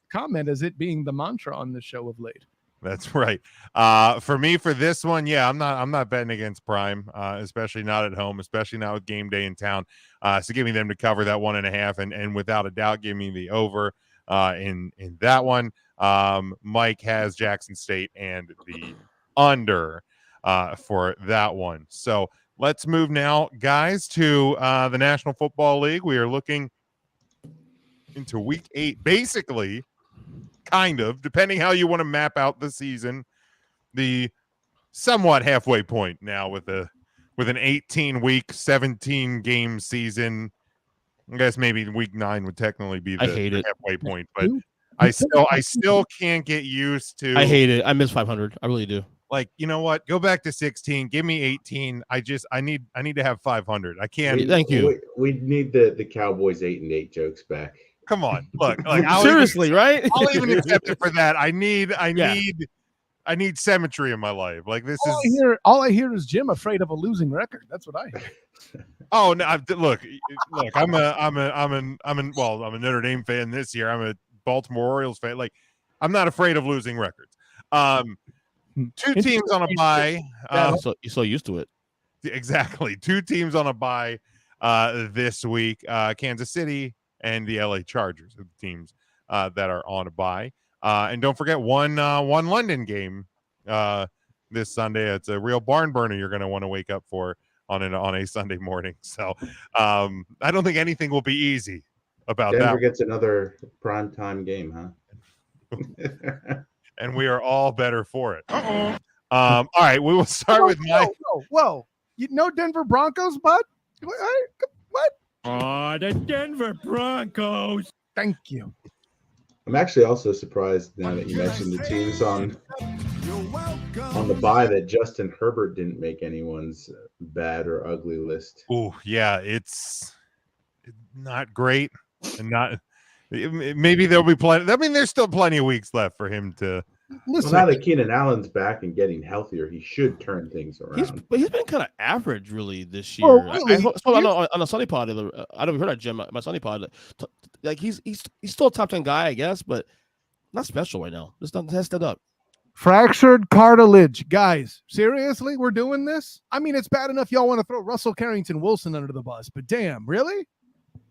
Comment as it being the mantra on the show of late. That's right. For me, for this one, yeah, I'm not betting against Prime, especially not at home, especially not with game day in town. So give me them to cover that 1.5, and without a doubt, give me the over in that one. Mike has Jackson State and the under for that one. So let's move now, guys, to the National Football League. We are looking into Week 8, basically. Kind of, depending how you want to map out the season, the somewhat halfway point now with an 18-week, 17-game season. I guess maybe week 9 would technically be I hate the it. halfway point, but I still can't get used to. I hate it. I miss 500. I really do. Like, you know what? Go back to 16. Give me 18. I need to have 500. I can't. Thank you. We need the Cowboys 8-8 jokes back. Come on, look. Like, seriously, right? I'll even accept it for that. I need symmetry in my life. Like this all I hear is Jim afraid of a losing record. That's what I hear. Oh no! Look. I'm a Notre Dame fan this year. I'm a Baltimore Orioles fan. Like, I'm not afraid of losing records. 2 teams on a bye. You're so used to it. Exactly. 2 teams on a bye this week. Kansas City and the LA Chargers are the teams that are on a bye. And don't forget one London game this Sunday. It's a real barn burner you're going to want to wake up for on a Sunday morning. So I don't think anything will be easy about Denver that. Denver gets another primetime game, huh? And we are all better for it. All right, we will start with Whoa. You know Denver Broncos, bud? What? Oh, the Denver Broncos. Thank you. I'm actually also surprised now that you mentioned the teams on the bye that Justin Herbert didn't make anyone's bad or ugly list. Oh, yeah, it's not great, and not. Maybe there'll be plenty. I mean, there's still plenty of weeks left for him to. Listen, now that Keenan Allen's back and getting healthier, he should turn things around. He's been kind of average, really, this year. Oh, really? On a Sunny Pod, I don't know if you heard that, Jim. My Sunny Pod, like he's still a top 10 guy, I guess, but not special right now. Just not tested up. Fractured cartilage, guys. Seriously, we're doing this? I mean, it's bad enough y'all want to throw Russell Carrington Wilson under the bus, but damn, really?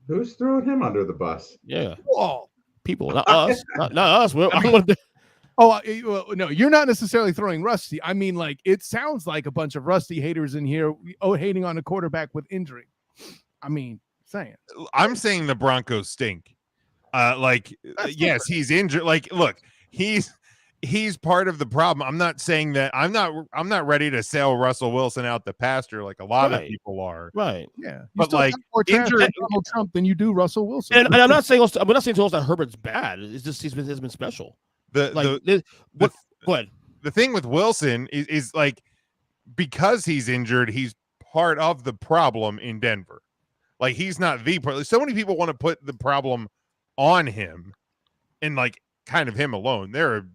Who's throwing him under the bus? Yeah, Whoa. people, not us, not us. I'm gonna. No, you're not necessarily throwing Rusty. I mean, like, it sounds like a bunch of Rusty haters in here hating on a quarterback with injury. I mean, I'm saying the Broncos stink. Yes, he's injured. Like, look, he's part of the problem. I'm not saying that I'm not ready to sell Russell Wilson out the pasture like a lot of people are. Right. Yeah. But like injury Donald Trump than you do Russell Wilson. And I'm not saying to us that Herbert's bad. It's just he's been special. Go ahead. The thing with Wilson is like, because he's injured, he's part of the problem in Denver. Like, he's not the problem. So many people want to put the problem on him and like kind of him alone. There are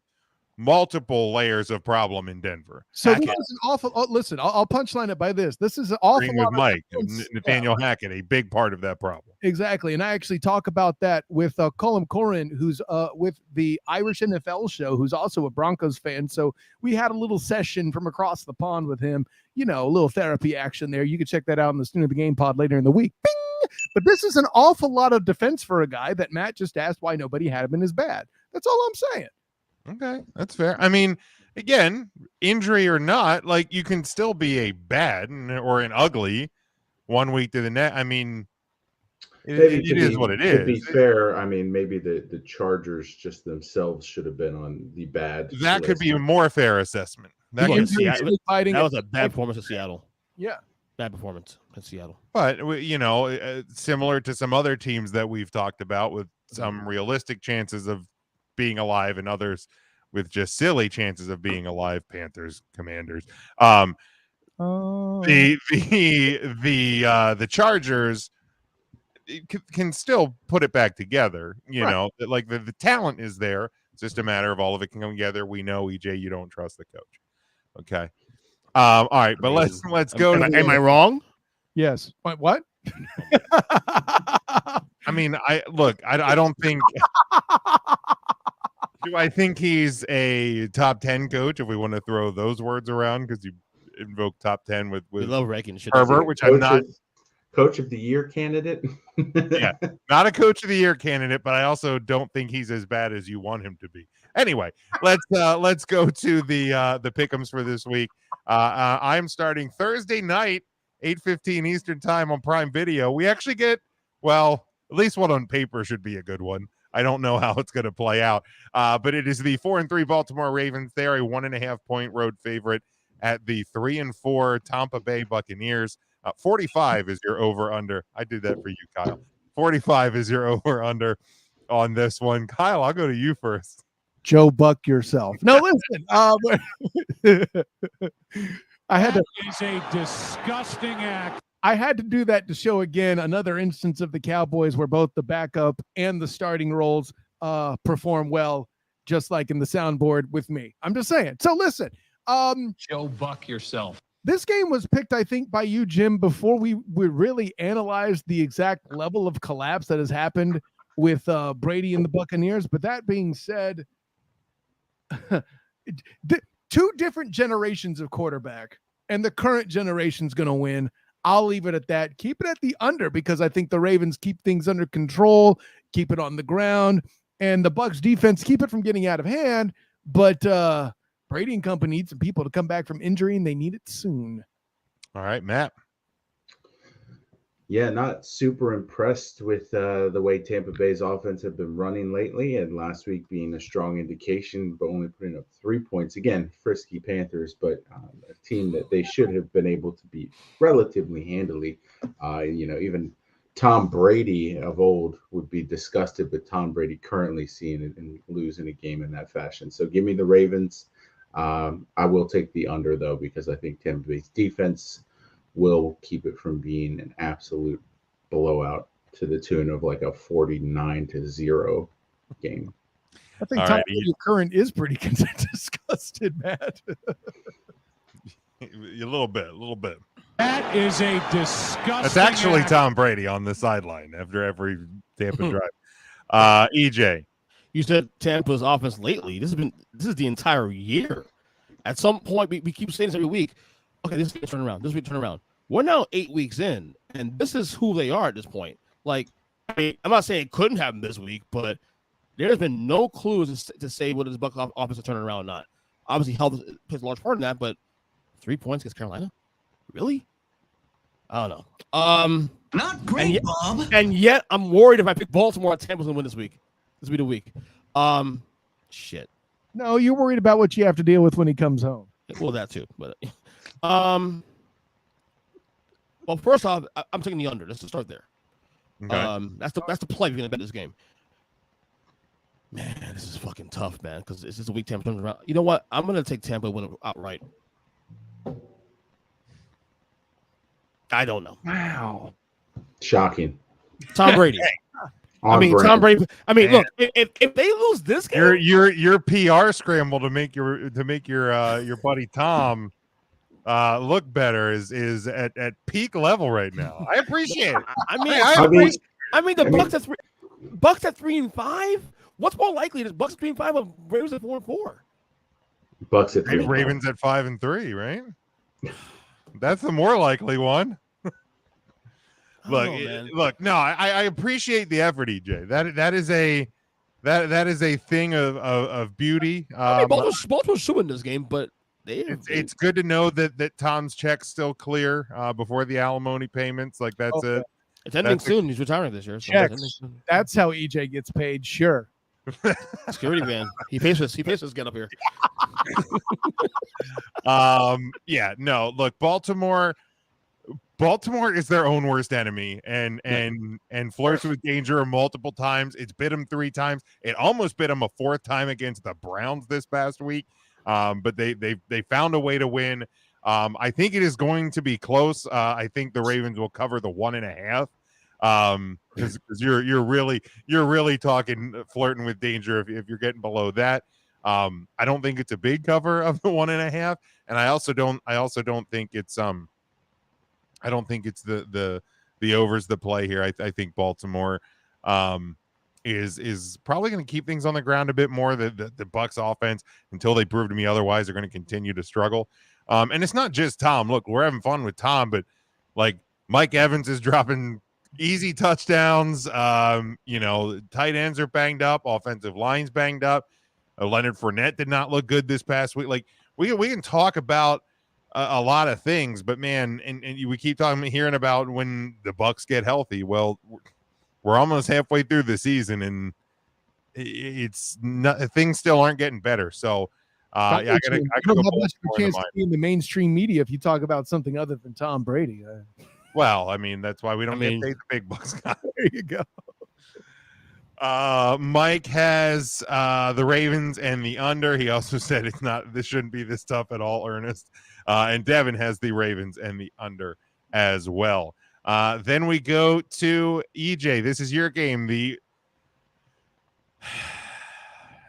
multiple layers of problem in Denver. So this is an awful. Listen, I'll punchline it by this. This is an awful lot with Mike and Nathaniel Hackett, a big part of that problem. Exactly, and I actually talk about that with Colin Corrin, who's with the Irish NFL show, who's also a Broncos fan. So we had a little session from across the pond with him. You know, a little therapy action there. You can check that out in the Student of the Game pod later in the week. Bing! But this is an awful lot of defense for a guy that Matt just asked why nobody had him in his bad. That's all I'm saying. Okay, that's fair. I mean, again, injury or not, like, you can still be a bad or an ugly 1 week to the next. I mean, it is what it is. To be fair, I mean, maybe the Chargers just themselves should have been on the bad. That could be a more fair assessment. That was a bad performance in Seattle. Yeah. Bad performance in Seattle. But, similar to some other teams that we've talked about with some realistic chances of being alive and others with just silly chances of being alive, Panthers, Commanders. The Chargers can still put it back together. Like the talent is there. It's just a matter of all of it can come together. We know, EJ, you don't trust the coach. Okay. All right, but let's go. Am I wrong? Yes. What? I mean, I don't think. Do I think he's a top 10 coach? If we want to throw those words around, because you invoke top 10 with we love ranking Herbert, which I'm not. Coach of the year candidate. Yeah, not a coach of the year candidate, but I also don't think he's as bad as you want him to be. Anyway, let's go to the pick'ems for this week. I'm starting Thursday night, 8:15 Eastern time on Prime Video. We actually get, well, at least one on paper should be a good one. I don't know how it's going to play out, but it is the 4-3 Baltimore Ravens. They're a 1.5 point road favorite at the 3-4 Tampa Bay Buccaneers. 45 is your over under. I did that for you, Kyle. 45 is your over under on this one. Kyle, I'll go to you first. Joe Buck yourself. No, listen. I had to. That is a disgusting act. I had to do that to show again another instance of the Cowboys where both the backup and the starting roles perform well, just like in the soundboard with me. I'm just saying. So listen. Joe Buck yourself. This game was picked, I think, by you, Jim, before we really analyzed the exact level of collapse that has happened with Brady and the Buccaneers. But that being said, two different generations of quarterback, and the current generation's going to win. I'll leave it at that. Keep it at the under because I think the Ravens keep things under control, keep it on the ground, and the Bucs defense keep it from getting out of hand. But Brady and company need some people to come back from injury, and they need it soon. All right, Matt. Yeah, not super impressed with the way Tampa Bay's offense have been running lately, and last week being a strong indication, but only putting up 3 points. Again, frisky Panthers, but a team that they should have been able to beat relatively handily. Even Tom Brady of old would be disgusted with Tom Brady currently seeing it and losing a game in that fashion. So give me the Ravens. I will take the under, though, because I think Tampa Bay's defense will keep it from being an absolute blowout to the tune of like a 49-0 game. I think Tom Brady current is pretty disgusted, Matt. A little bit. That is a disgusting. That's actually act. Tom Brady on the sideline after every Tampa drive. EJ. You said Tampa's offense lately. This is the entire year. At some point, we keep saying this every week. Okay, this is going to turn around. This is going to turn around. We're now 8 weeks in, and this is who they are at this point. Like, I mean, I'm not saying it couldn't happen this week, but there's been no clues to say whether this Bucs offense is turning around or not. Obviously, health plays a large part in that, but 3 points against Carolina? Really? I don't know. Not great, Bob. And yet, I'm worried if I pick Baltimore, Tampa's going to win this week. This will be the week. Shit. No, you're worried about what you have to deal with when he comes home. Well, that too. But well, first off, I'm taking the under. Let's just start there. Okay. That's the play if you're gonna bet this game. Man, this is fucking tough, man, because it's just a week Tampa turns around. You know what? I'm gonna take Tampa win it outright. I don't know. Wow. Shocking. Tom Brady. Tom Brady. I mean, look, if they lose this game, your PR scramble to make your buddy Tom look better is at peak level right now. I appreciate it. I mean, the Bucs at 3-5. What's more likely? The Bucs at 3-5 or Ravens at 4-4? Bucs at 3. Ravens at 5-3, right? That's the more likely one. Look. No, I appreciate the effort, EJ. That is a thing of beauty. Baltimore's shooting this game, but it's good to know that Tom's check's still clear before the alimony payments. Like that's it. It's ending soon. He's retiring this year. So checks. That's how EJ gets paid. Sure. Security man. He pays us. Get up here. Yeah. No. Look, Baltimore is their own worst enemy and flirts with danger multiple times. It's bit them 3 times. It almost bit them a 4th time against the Browns this past week. But they found a way to win. I think it is going to be close. I think the Ravens will cover the 1.5. Because you're really talking flirting with danger if you're getting below that. I don't think it's a big cover of the 1.5, and I also don't think it's I don't think it's the overs the play here. I think Baltimore is probably going to keep things on the ground a bit more. The Bucs offense, until they prove to me otherwise, are going to continue to struggle. And it's not just Tom. Look, we're having fun with Tom, but like Mike Evans is dropping easy touchdowns. Tight ends are banged up, offensive line's banged up. Leonard Fournette did not look good this past week. Like we can talk about a lot of things, but man, and we keep hearing about when the Bucs get healthy. Well, we're almost halfway through the season, and it's not, things still aren't getting better. So, I gotta go have much of a chance to be in the mainstream media if you talk about something other than Tom Brady. Well, I mean, that's why we don't mean- get paid the big bucks. There you go. Mike has the Ravens and the under. He also said this shouldn't be this tough at all, Ernest. And Devin has the Ravens and the under as well. Then we go to EJ. This is your game. The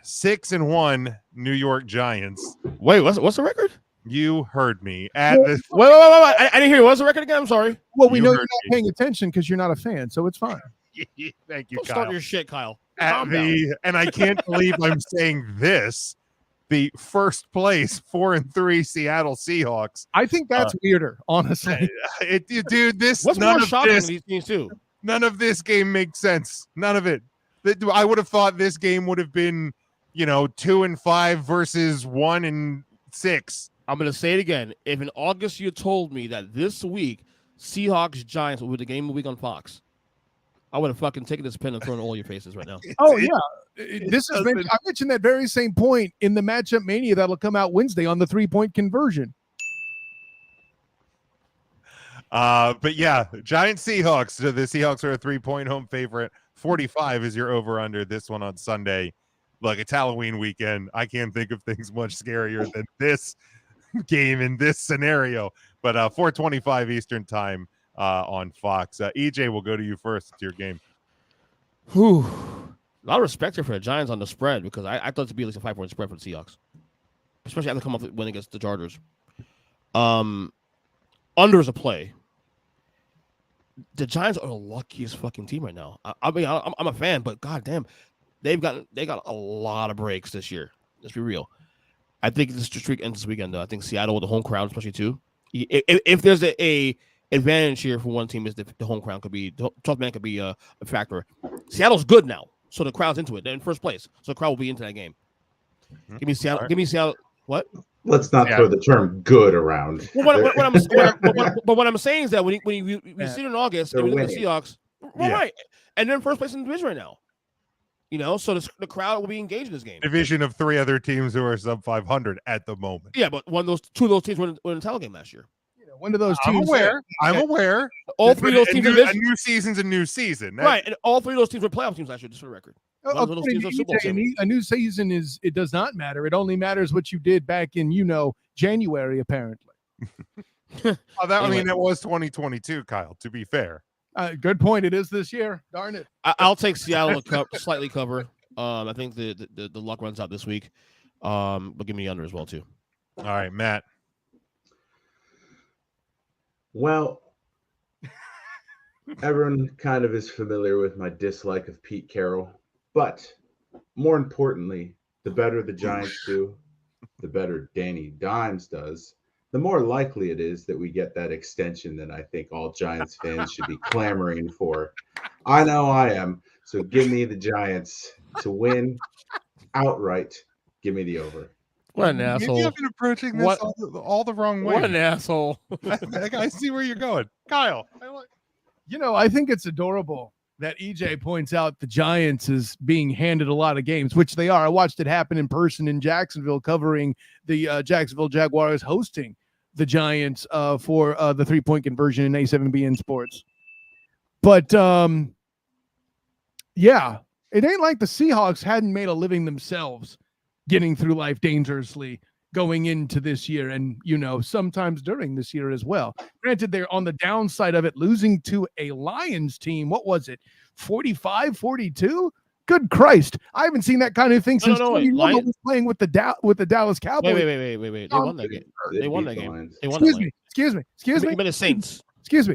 6-1 New York Giants. Wait, what's the record? You heard me. At Well, this, Wait. I didn't hear you. What's the record again? I'm sorry. Well, we You know you're heard not me. paying attention because you're not a fan, so it's fine. Thank you, Don't Kyle. start your shit, Kyle. At Calm down. and I can't believe I'm saying this. The first place 4-3 Seattle Seahawks. I think that's weirder, honestly. Dude, this What's none more of shocking this, than these teams too? none of this game makes sense. None of it. I would have thought this game would have been, 2-5 versus 1-6. I'm gonna say it again. If in August you told me that this week Seahawks Giants will be the game of the week on Fox, I would have fucking taken this pen and thrown it all your faces right now. Oh yeah, this is. I mentioned that very same point in the matchup mania that'll come out Wednesday on the 3-point conversion. But yeah, Giants Seahawks. So the Seahawks are a 3-point home favorite. 45 is your over under this one on Sunday. Look, it's Halloween weekend. I can't think of things much scarier than this game in this scenario. But 4:25 Eastern time on Fox. EJ, will go to you first. It's your game. Whew. A lot of respect here for the Giants on the spread because I thought it would be at least a 5-point spread for the Seahawks, especially after come off win against the Chargers. Under is a play. The Giants are the luckiest fucking team right now. I'm a fan, but goddamn, they got a lot of breaks this year. Let's be real. I think this streak ends this weekend, though. I think Seattle with the home crowd, especially too. If there's a advantage here for one team, is the home crowd could be 12 man could be a factor. Seattle's good now, so the crowd's into it. They're in first place, so the crowd will be into that game. Give me Seattle. Right. Give me Seattle. What? Let's not throw the term "good" around. Well, what I'm saying is that when you see it in August, They're and we look at the winning. Seahawks, right, and they're in first place in the division right now. So the crowd will be engaged in this game. Division of 3 other teams who are sub 500 at the moment. Yeah, but two of those teams were in the title game last year. One of those I'm teams. aware. I'm aware. All three of those teams. A new season's a new season. Right, and all three of those teams were playoff teams last year, just for the record. One of those According teams to are Super Bowl EJ, champions. a new season it does not matter. It only matters what you did back in January, apparently. I Anyway. mean, that was 2022, Kyle, to be fair. Good point. It is this year. Darn it. I'll take Seattle to slightly cover. I think the luck runs out this week. But give me under as well too. All right, Matt. Well, everyone kind of is familiar with my dislike of Pete Carroll, but more importantly, the better the Giants do, the better Danny Dimes does, the more likely it is that we get that extension that I think all Giants fans should be clamoring for. I know I am. So give me the Giants to win outright. Give me the over. What an Maybe asshole! I've been approaching this all the wrong way. What an asshole! I see where you're going, Kyle. I think it's adorable that EJ points out the Giants is being handed a lot of games, which they are. I watched it happen in person in Jacksonville, covering the Jacksonville Jaguars hosting the Giants for the 3-point conversion in A7BN Sports. But yeah, it ain't like the Seahawks hadn't made a living themselves getting through life dangerously going into this year and, sometimes during this year as well. Granted, they're on the downside of it, losing to a Lions team. What was it? 45-42? Good Christ. I haven't seen that kind of thing since wait. Lions was playing with the Dallas Cowboys. Wait. They won that game. They won that game. They won that Excuse game. me. Excuse me. Excuse You me. meant the Saints. Excuse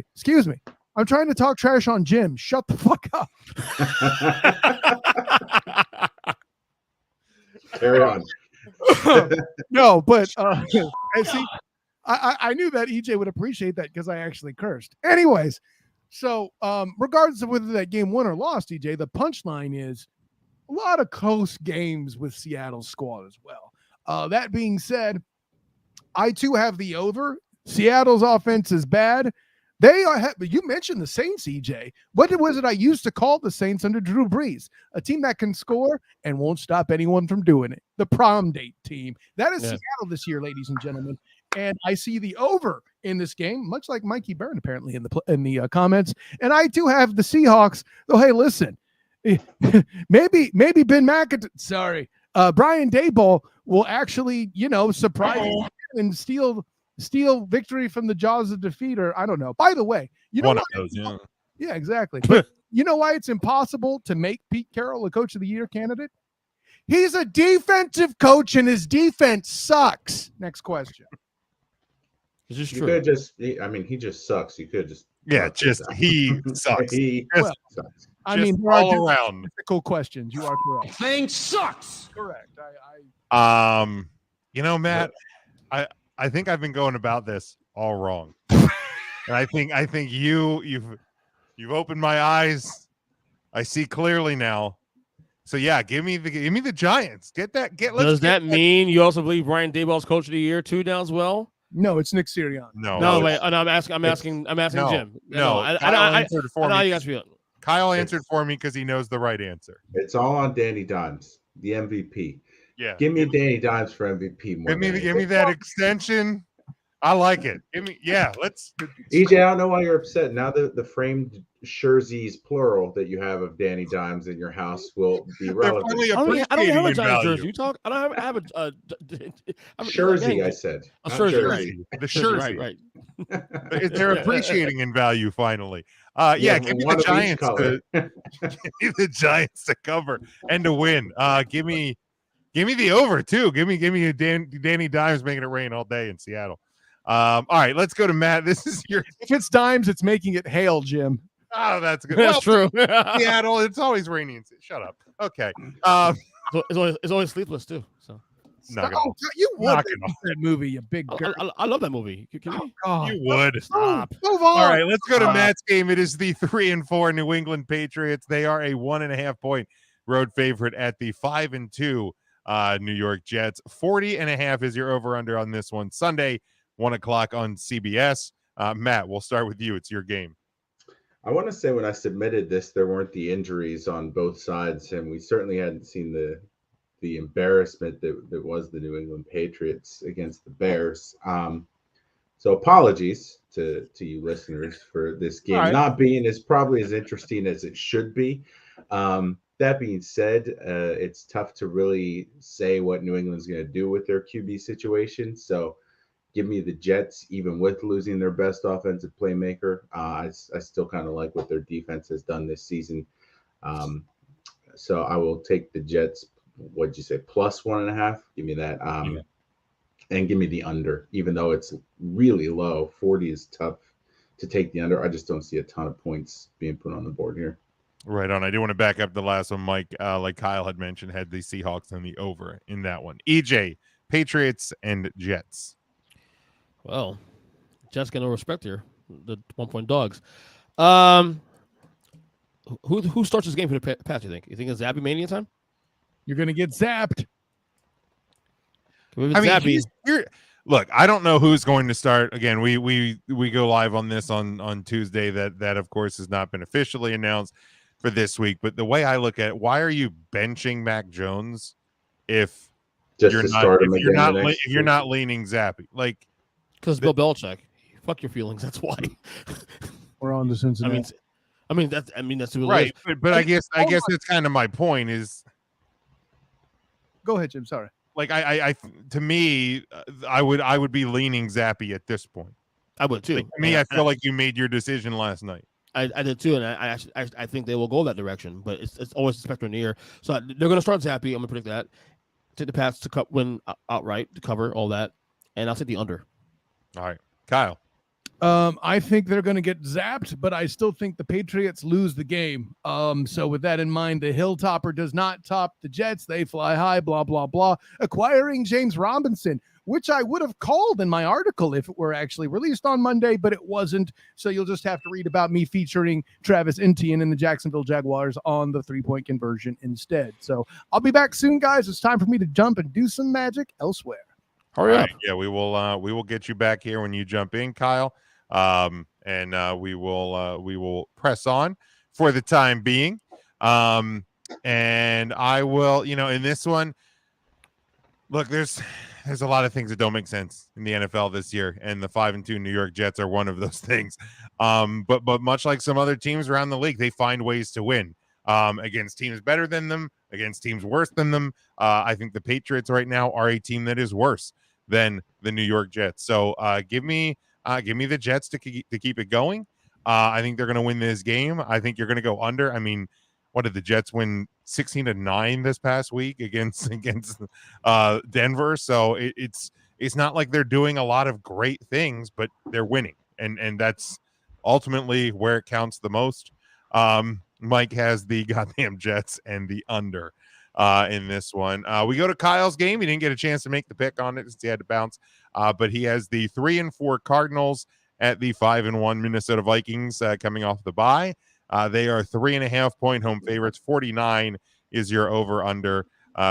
me. I'm trying to talk trash on Jim. Shut the fuck up. Carry on. No, but and see, I knew that EJ would appreciate that because I actually cursed. Anyways, so regardless of whether that game won or lost, EJ, the punchline is a lot of close games with Seattle's squad as well. That being said, I too have the over. Seattle's offense is bad. They are. You mentioned the Saints, EJ. What was it I used to call the Saints under Drew Brees? A team that can score and won't stop anyone from doing it. The prom date team. That is Seattle this year, ladies and gentlemen. And I see the over in this game, much like Mikey Byrne apparently in the comments. And I too have the Seahawks. Though, hey, listen, maybe Ben McAdoo. Sorry, Brian Daboll will actually, surprise and steal victory from the jaws of defeat, or I don't know. By the way, one of those, yeah, exactly. But you know why it's impossible to make Pete Carroll a Coach of the Year candidate? He's a defensive coach, and his defense sucks. Next question. Is this You true? could just, he just sucks. You could just, he sucks. He Well, sucks. I mean, there all are around. difficult questions. You are correct. Thing sucks. Correct. Matt, I think I've been going about this all wrong. And I think you've opened my eyes. I see clearly now. So yeah, give me the Giants. Does that mean you also believe Brian Daboll's Coach of the Year too now as well? No, it's Nick Sirianni. No, wait. I'm asking Jim. No, I know how you guys feel. Kyle answered for me because he knows the right answer. It's all on Danny Dimes, the MVP. Yeah. Give me Danny Dimes for MVP. Give me that extension. I like it. Let's. EJ, I don't know why you're upset. Now the framed jerseys, plural, that you have of Danny Dimes in your house will be relevant. I don't have a Giants jersey. You talk. I don't have a jersey. I said a not jersey. The jersey. Right. They're appreciating in value finally. Give me the Giants. Give me the Giants to cover and to win. Give me the over too. Give me Danny Dimes making it rain all day in Seattle. All right, let's go to Matt. This is your. If it's Dimes, it's making it hail, Jim. Oh, that's good. That's true. Seattle, it's always rainy. Shut up. Okay. It's always sleepless too. So. You would that movie, you big girl. I love that movie. Can you would. Stop. Move on. All right, let's go to Matt's game. It is the 3-4 New England Patriots. They are a 1.5 point road favorite at the 5-2 New York Jets. 40.5 is your over/under on this one. Sunday, 1:00 on CBS. Matt, we'll start with you. It's your game. I want to say when I submitted this, there weren't the injuries on both sides, and we certainly hadn't seen the embarrassment that was the New England Patriots against the Bears. So apologies to you listeners for this game not being probably as interesting as it should be. That being said, it's tough to really say what New England's going to do with their QB situation. So give me the Jets, even with losing their best offensive playmaker. I still kind of like what their defense has done this season. So I will take the Jets. What'd you say? Plus 1.5. Give me that. And give me the under, even though it's really low. 40 is tough to take the under. I just don't see a ton of points being put on the board here. Right on. I do want to back up the last one. Mike, like Kyle had mentioned, had the Seahawks and the over in that one. EJ, Patriots and Jets. Well, Jets get no respect here. The 1-point dogs. Who starts this game for the Pats? You think it's Zappy Mania time? You're gonna get zapped. Look, I don't know who's going to start. Again, we go live on this on Tuesday. That of course has not been officially announced for this week. But the way I look at it, why are you benching Mac Jones if you're not leaning Zappy? Like, because Bill Belichick. Fuck your feelings. That's why. We're on to Cincinnati. I mean that's right. But I guess that's kind of my point. Is go ahead, Jim. Sorry. Like I to me, I would be leaning Zappy at this point. I would too. Like, to me, I feel like you made your decision last night. I did too, and I think they will go that direction. But it's always a specter in the air. So they're going to start Zappy. I'm going to predict that. Take the Pats to win outright to cover all that, and I'll take the under. All right, Kyle. I think they're going to get zapped, but I still think the Patriots lose the game. So with that in mind, the Hilltopper does not top the Jets. They fly high, blah, blah, blah. Acquiring James Robinson, which I would have called in my article if it were actually released on Monday, but it wasn't. So you'll just have to read about me featuring Travis Etienne and the Jacksonville Jaguars on the 3-point conversion instead. So I'll be back soon, guys. It's time for me to jump and do some magic elsewhere. Hurry up. Yeah, we will get you back here when you jump in, Kyle. And we will press on for the time being. And I will, in this one, look, there's there's a lot of things that don't make sense in the NFL this year, and the 5-2 New York Jets are one of those things. But much like some other teams around the league, they find ways to win against teams better than them, against teams worse than them. I think the Patriots right now are a team that is worse than the New York Jets. So give me the Jets to keep it going. I think they're going to win this game. I think you're going to go under. I mean, what did the Jets win 16-9 this past week against Denver? So it's not like they're doing a lot of great things, but they're winning, and that's ultimately where it counts the most. Mike has the goddamn Jets and the under in this one. We go to Kyle's game. He didn't get a chance to make the pick on it since he had to bounce, but he has the 3-4 Cardinals at the 5-1 Minnesota Vikings coming off the bye. They are 3.5-point home favorites. 49 is your over under.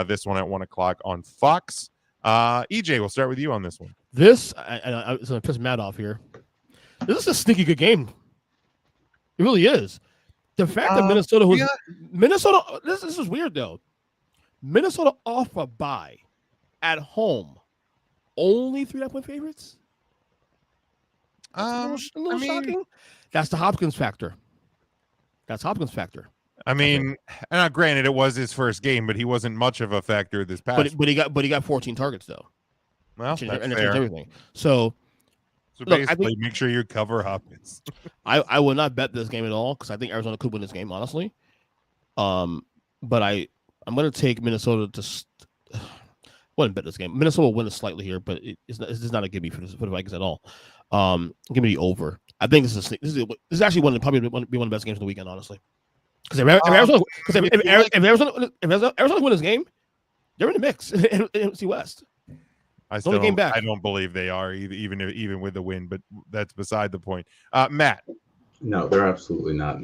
This one at 1:00 on Fox. EJ, we'll start with you on this one. This, I was going to piss Matt off here. This is a sneaky good game. It really is. The fact that Minnesota was Minnesota. This is weird though. Minnesota off a bye at home, only 3.5-point favorites. That's a little shocking. That's the Hopkins factor. I mean, granted, it was his first game, but he wasn't much of a factor this past. But he got 14 targets though. Well, that's and fair. Everything. So basically, make sure you cover Hopkins. I will not bet this game at all because I think Arizona could win this game, honestly. But I'm going to take Minnesota to. Wouldn't bet this game. Minnesota will win it slightly here, but it's not a gimme for the Vikings at all. Give me the over. I think this is actually probably one of the best games of the weekend, honestly. Because if Arizona win this game, they're in the mix in NFC West. I don't believe they are even with the win, but that's beside the point. Matt, no, they're absolutely not.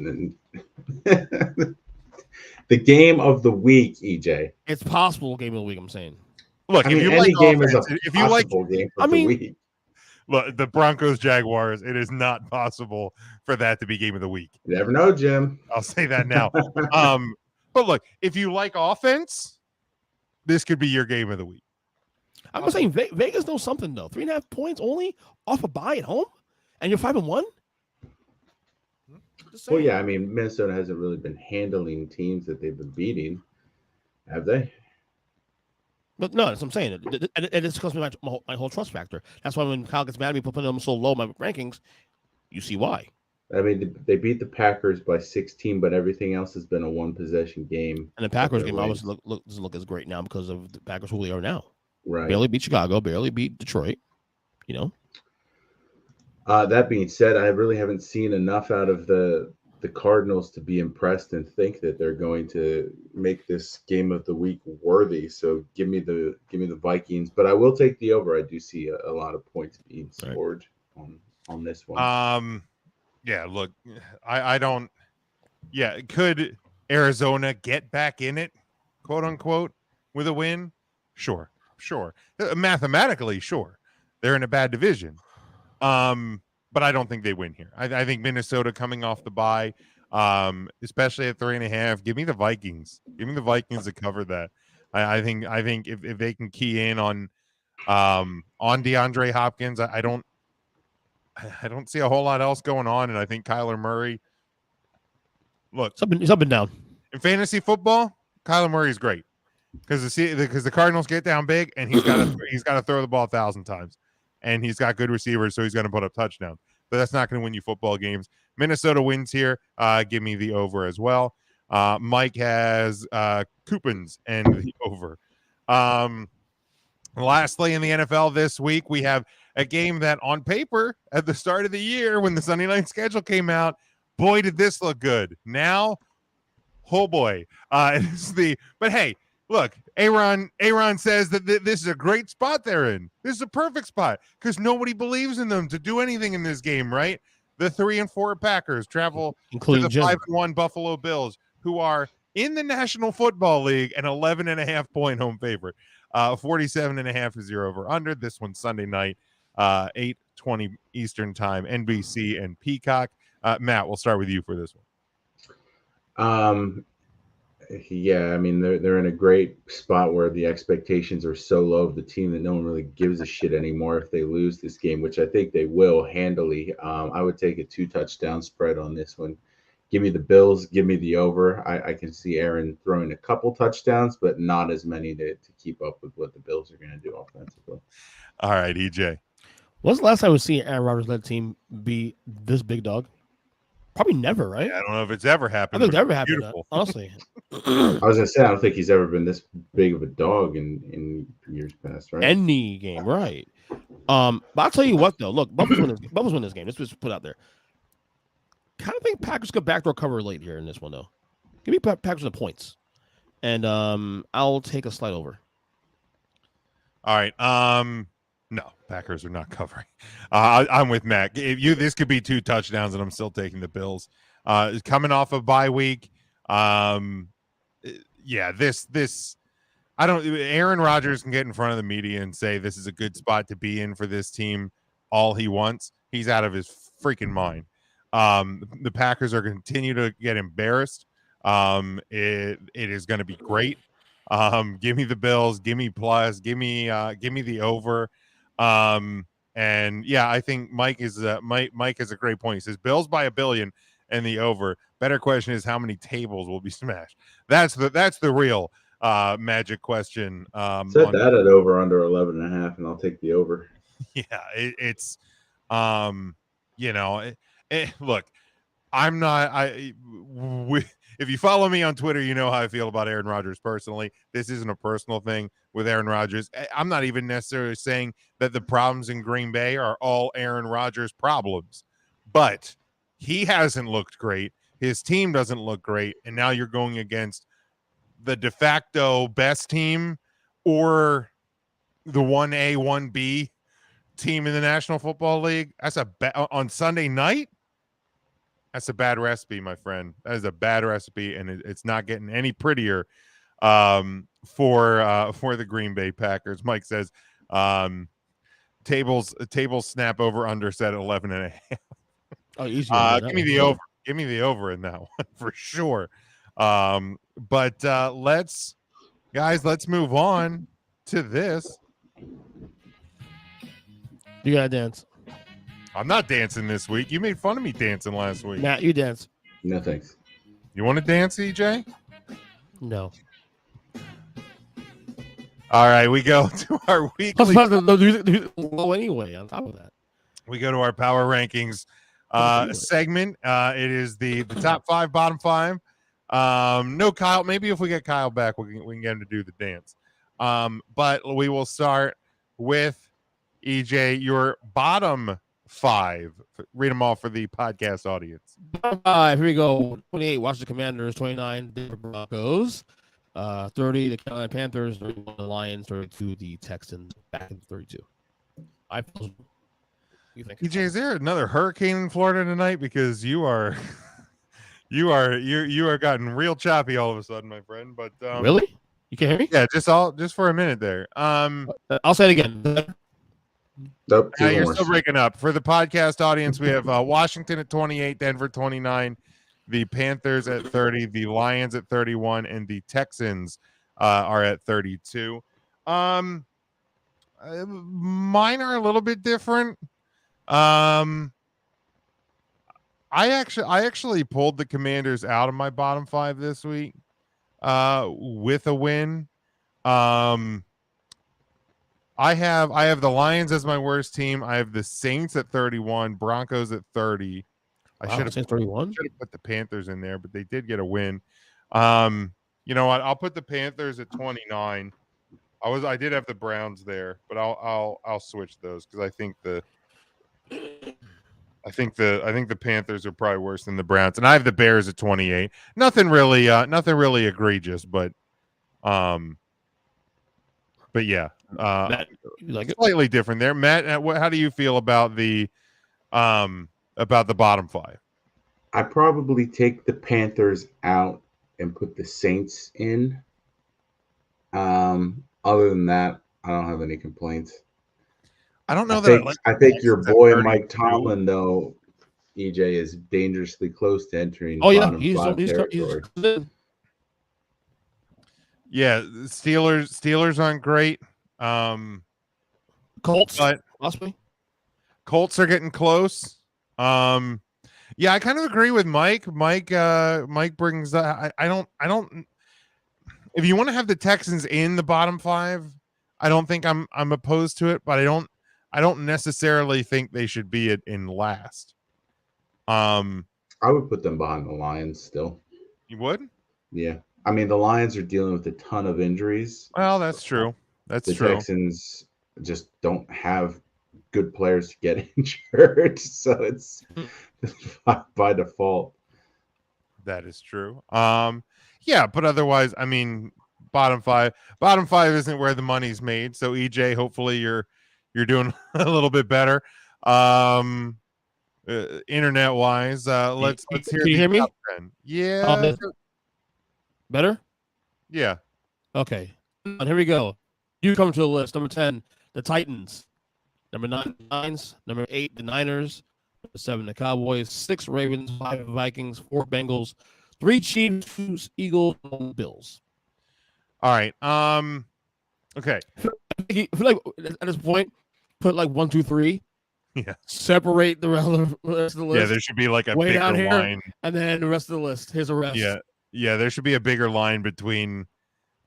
The game of the week, EJ. It's possible game of the week. I'm saying. Look, if you like game of the week. Look, the Broncos Jaguars, it is not possible for that to be game of the week. You never know, Jim. I'll say that now. But look, if you like offense, this could be your game of the week. I'm saying Vegas knows something though. 3.5 points only off a bye at home, and you're 5-1. Well, yeah, I mean, Minnesota hasn't really been handling teams that they've been beating, have they? But no, that's what I'm saying. And it's because of my whole trust factor. That's why when Kyle gets mad at me for putting them so low in my rankings, you see why. I mean, they beat the Packers by 16, but everything else has been a one-possession game. And the Packers game doesn't look as great now because of the Packers who they are now. Right. Barely beat Chicago, barely beat Detroit, you know. That being said, I really haven't seen enough out of the Cardinals to be impressed and think that they're going to make this game of the week worthy. So give me the Vikings, but I will take the over. I do see a lot of points being scored on this one. Yeah, look, I don't. Yeah, could Arizona get back in it, quote unquote, with a win? Sure. Mathematically, sure. They're in a bad division. But I don't think they win here. I think Minnesota coming off the bye, especially at 3.5. Give me the Vikings. Give me the Vikings to cover that. I think if they can key in on DeAndre Hopkins, I don't see a whole lot else going on. And I think Kyler Murray. Look, he's up and down in fantasy football. Kyler Murray is great because the Cardinals get down big and he's got to throw the ball 1,000 times. And he's got good receivers, so he's going to put up touchdowns. But that's not going to win you football games. Minnesota wins here. Give me the over as well. Mike has coupons and the over. Lastly, in the NFL this week, we have a game that on paper at the start of the year when the Sunday night schedule came out, boy, did this look good. Now, oh boy. But hey, look, Aaron says that this is a great spot they're in. This is a perfect spot because nobody believes in them to do anything in this game, right? The 3-4 Packers travel to the 5-1 Buffalo Bills, who are in the National Football League an 11.5-point home favorite. 47.5 is your over under. This one's Sunday night, 8:20 Eastern time, NBC and Peacock. Matt, we'll start with you for this one. Yeah, I mean they're in a great spot where the expectations are so low of the team that no one really gives a shit anymore if they lose this game, which I think they will handily. I would take a 2-touchdown spread on this one. Give me the Bills, give me the over. I can see Aaron throwing a couple touchdowns, but not as many to keep up with what the Bills are going to do offensively. All right, EJ. When's the last time we seen Aaron Rodgers led team be this big dog? Probably never, right? I don't know if it's ever I happened. think it's but ever it's happened, beautiful. honestly. I was going to say, I don't think he's ever been this big of a dog in years past, right? Any game, right? But I'll tell you what, though. Look, Buffalo's win this game. This was put out there. Kind of think Packers could backdoor cover late here in this one, though. Give me Packers the points, and I'll take a slide over. All right. No, Packers are not covering. I'm with Matt. This could be 2 touchdowns, and I'm still taking the Bills. Coming off a bye week. Yeah, this. I don't. Aaron Rodgers can get in front of the media and say this is a good spot to be in for this team all he wants. He's out of his freaking mind. The Packers are going to continue to get embarrassed. It is going to be great. Give me the Bills. Give me plus. Give me the over. And yeah, I think Mike has a great point. He says Bills by 1 billion and the over. Better question is how many tables will be smashed. That's the real magic question. Set that at over under 11.5, and I'll take the over. Yeah, it's look, I'm not. If you follow me on Twitter, you know how I feel about Aaron Rodgers personally. This isn't a personal thing with Aaron Rodgers. I'm not even necessarily saying that the problems in Green Bay are all Aaron Rodgers' problems, but he hasn't looked great. His team doesn't look great, and now you're going against the de facto best team or the 1A, 1B team in the National Football League. That's on Sunday night. That's a bad recipe, my friend. That is a bad recipe, and it's not getting any prettier for the Green Bay Packers. Mike says tables snap over under set at 11.5. Oh, easy. Give me the over. Give me the over in that one for sure. But let's move on to this. You gotta dance. I'm not dancing this week. You made fun of me dancing last week. Matt, you dance. No thanks. You want to dance, EJ? No. All right, we go to our weekly. Low anyway. On top of that, we go to our power rankings segment. It is the top 5, bottom 5. No Kyle. Maybe if we get Kyle back, we can get him to do the dance. But we will start with EJ. Your bottom 5. Read them all for the podcast audience. Bottom 5. Here we go. 28. Washington Commanders. 29. Denver Broncos. 30. The Carolina Panthers. 31. The Lions. 32. The Texans. Back in 32. You think? EJ, is there another hurricane in Florida tonight? Because you are gotten real choppy all of a sudden, my friend. But really, you can hear me? Yeah, just for a minute there. I'll say it again. Nope. You're still breaking up. For the podcast audience, we have Washington at 28, Denver 29, the Panthers at 30, the Lions at 31, and the Texans are at 32. Mine are a little bit different. I actually pulled the Commanders out of my bottom 5 this week with a win. I have the Lions as my worst team. I have the Saints at 31, Broncos at 30. I should have 31. Should have put the Panthers in there, but they did get a win. You know what? I'll put the Panthers at 29. I did have the Browns there, but I'll switch those because I think the Panthers are probably worse than the Browns, and I have the Bears at 28. Nothing really egregious, but yeah, Matt, you like it? Slightly different there. Matt, how do you feel about the bottom 5? I probably take the Panthers out and put the Saints in. Other than that, I don't have any complaints. I don't know I think your boy Mike Tomlin, though, EJ, is dangerously close to entering. Oh yeah, bottom 5 territory. Yeah, Steelers aren't great. Colts, but possibly. Colts are getting close. Yeah, I kind of agree with Mike. Mike brings. I don't. If you want to have the Texans in the bottom 5, I don't think I'm opposed to it, but I don't necessarily think they should be in last. I would put them behind the Lions still. You would? Yeah. I mean, the Lions are dealing with a ton of injuries. Well, that's true. That's the true. Texans just don't have good players to get injured, so it's by default. That is true. Yeah, but otherwise, I mean, bottom five isn't where the money's made. So EJ, hopefully you're doing a little bit better. Internet wise, let's hear. Can you hear me? Yeah. Better? Yeah. Okay. And here we go. You come to the list. Number 10, the Titans. Number 9, the Lions. Number 8, the Niners. Number 7, the Cowboys. 6, Ravens. 5, Vikings. 4, Bengals. 3, Chiefs. 2, Eagles. 1, Bills. All right. Okay. I feel like at this point, put like 1, 2, 3. Yeah. Separate the rest of the list. Yeah, there should be like a way bigger down here, line. and then the rest of the list. Here's a rest. Yeah. Yeah, there should be a bigger line between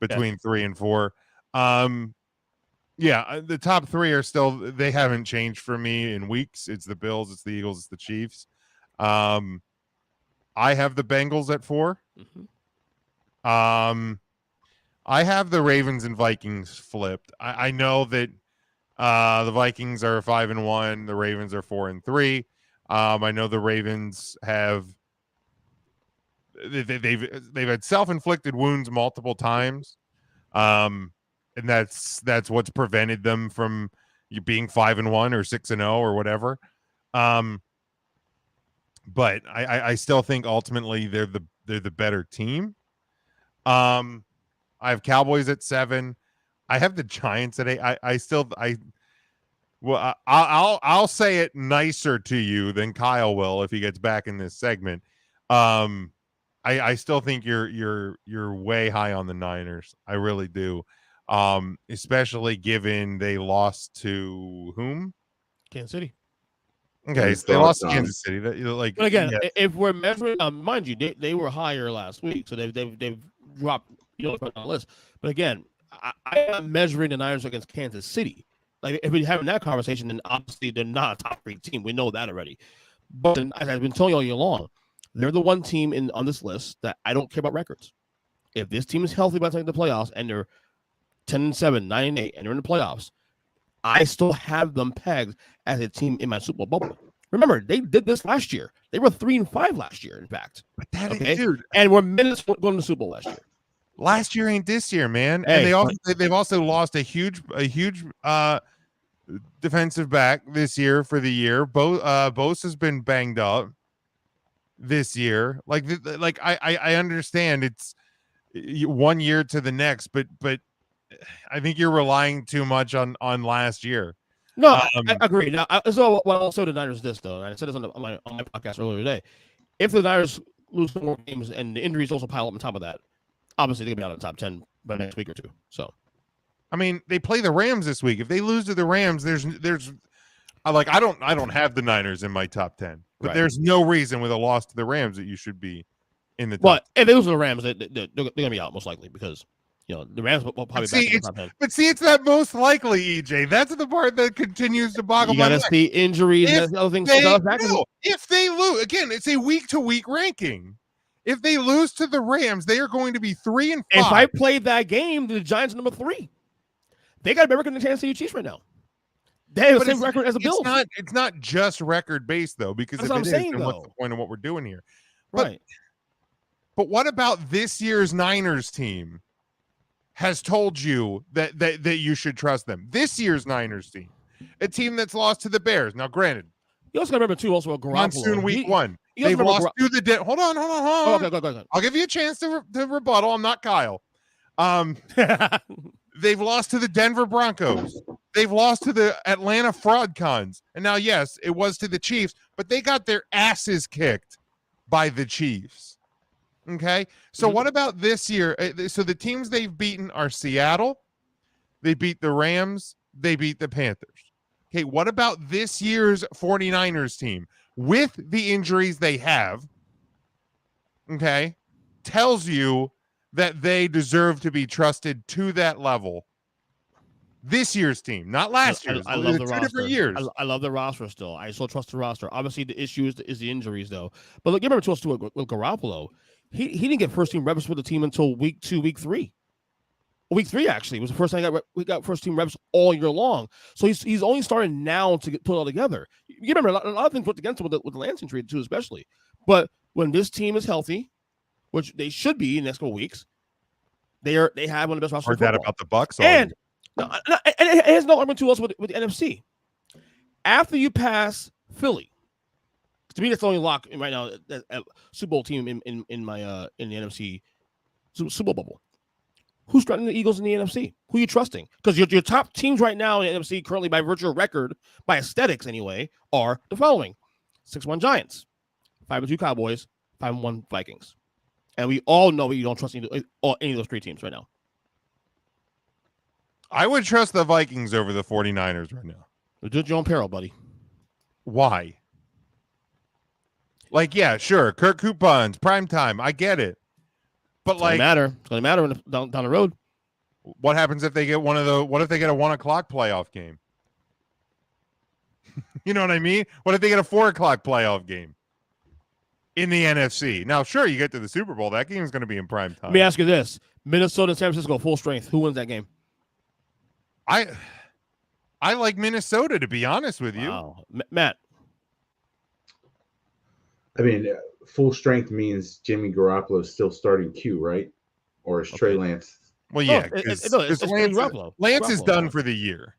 3 and 4. Yeah, the top 3 are still, they haven't changed for me in weeks. It's the Bills, it's the Eagles, it's the Chiefs. I have the Bengals at 4. Mm-hmm. I have the Ravens and Vikings flipped. I know that the Vikings are 5-1, the Ravens are 4-3. I know the Ravens have they've had self-inflicted wounds multiple times, and that's what's prevented them from you being 5-1 or 6-0 or whatever. But I still think ultimately they're the better team. I have Cowboys at 7. I have the Giants at 8. I'll say it nicer to you than Kyle will if he gets back in this segment. I still think you're way high on the Niners. I really do. Especially given they lost to whom? Kansas City. Okay, so they lost to Kansas City. But again, if we're measuring, mind you, they were higher last week, so they've dropped on the list. But again, I am measuring the Niners against Kansas City. Like if we're having that conversation, then obviously they're not a top 3 team. We know that already. But as I've been telling you all year long, they're the one team on this list that I don't care about records. If this team is healthy by the time of the playoffs and they're 10-7, 9-8, and they're in the playoffs, I still have them pegged as a team in my Super Bowl bubble. Remember, they did this last year. They were 3-5 last year, in fact. But dude, and we're minutes going to the Super Bowl last year. Last year ain't this year, man. Hey, and they've also lost a huge defensive back this year for the year. Bose has been banged up this year. Like I understand it's 1 year to the next, but I think you're relying too much on last year. No, I agree. Now, so what also the Niners this though, and I said this on my podcast earlier today. If the Niners lose more games and the injuries also pile up on top of that, obviously they're gonna be out of the top 10 by next week or two. So, I mean, they play the Rams this week. If they lose to the Rams, there's I don't have the Niners in my top 10, but there's no reason with a loss to the Rams that you should be in the top. But if they lose to the Rams, they're gonna be out most likely because the Rams will probably back in the top 10. But see, it's that most likely, EJ. That's the part that continues to boggle my mind. You got to see injuries and other things. If they lose, again, it's a week-to-week ranking. If they lose to the Rams, they are going to be 3-5. If I played that game, the Giants are number 3. They got a better record than the Kansas City Chiefs right now. They have the same record as the Bills. It's not just record-based, though, because that's if what I'm saying, then though. what's the point of what we're doing here? Right. But what about this year's Niners team has told you that you should trust them? This year's Niners team, a team that's lost to the Bears. Now, granted, you also got to remember too. Also, Garoppolo. Monsoon week 1. They've lost to the. Hold on. Oh, okay, go. I'll give you a chance to rebuttal. I'm not Kyle. They've lost to the Denver Broncos. They've lost to the Atlanta Fraud Cons. And now, yes, it was to the Chiefs, but they got their asses kicked by the Chiefs. Okay. So what about this year? So the teams they've beaten are Seattle. They beat the Rams. They beat the Panthers. Okay. What about this year's 49ers team with the injuries they have? Okay. Tells you that they deserve to be trusted to that level. This year's team, not last year's. I love the two roster. different years. I love the roster still. I still trust the roster. Obviously, the issue is the injuries, though. But look, remember to us with Garoppolo. He didn't get first team reps with the team until week 2, week 3. Week 3 actually was the first time we got first team reps all year long. So he's only starting now to put it all together. You remember a lot of things worked against him with the Lance injury too, especially. But when this team is healthy, which they should be in the next couple of weeks, they have one of the best rosters. Heard that about the Bucks, and it has no argument to us with the NFC. After you pass Philly, to me that's the only lock right now. Super Bowl team in the NFC Super Bowl bubble. Who's threatening the Eagles in the NFC? Who are you trusting? Because your top teams right now in the NFC currently by virtual record, by aesthetics anyway, are the following: 6-1 Giants, 5-2 Cowboys, 5-1 Vikings. And we all know you don't trust any of those 3 teams right now. I would trust the Vikings over the 49ers right now. Do it your own peril, buddy. Why? Like, yeah, sure. Kirk Coupons, prime time. I get it. But it's gonna matter down the road. What happens if they get what if they get a 1 o'clock playoff game? You know what I mean? What if they get a 4 o'clock playoff game in the NFC? Now, sure, you get to the Super Bowl. That game is going to be in prime time. Let me ask you this. Minnesota and San Francisco, full strength. Who wins that game? I like Minnesota, to be honest with you. Wow. Matt. I mean, full strength means Jimmy Garoppolo is still starting Q, right? Or is Trey Lance? Well, yeah, it's Lance is done for the year.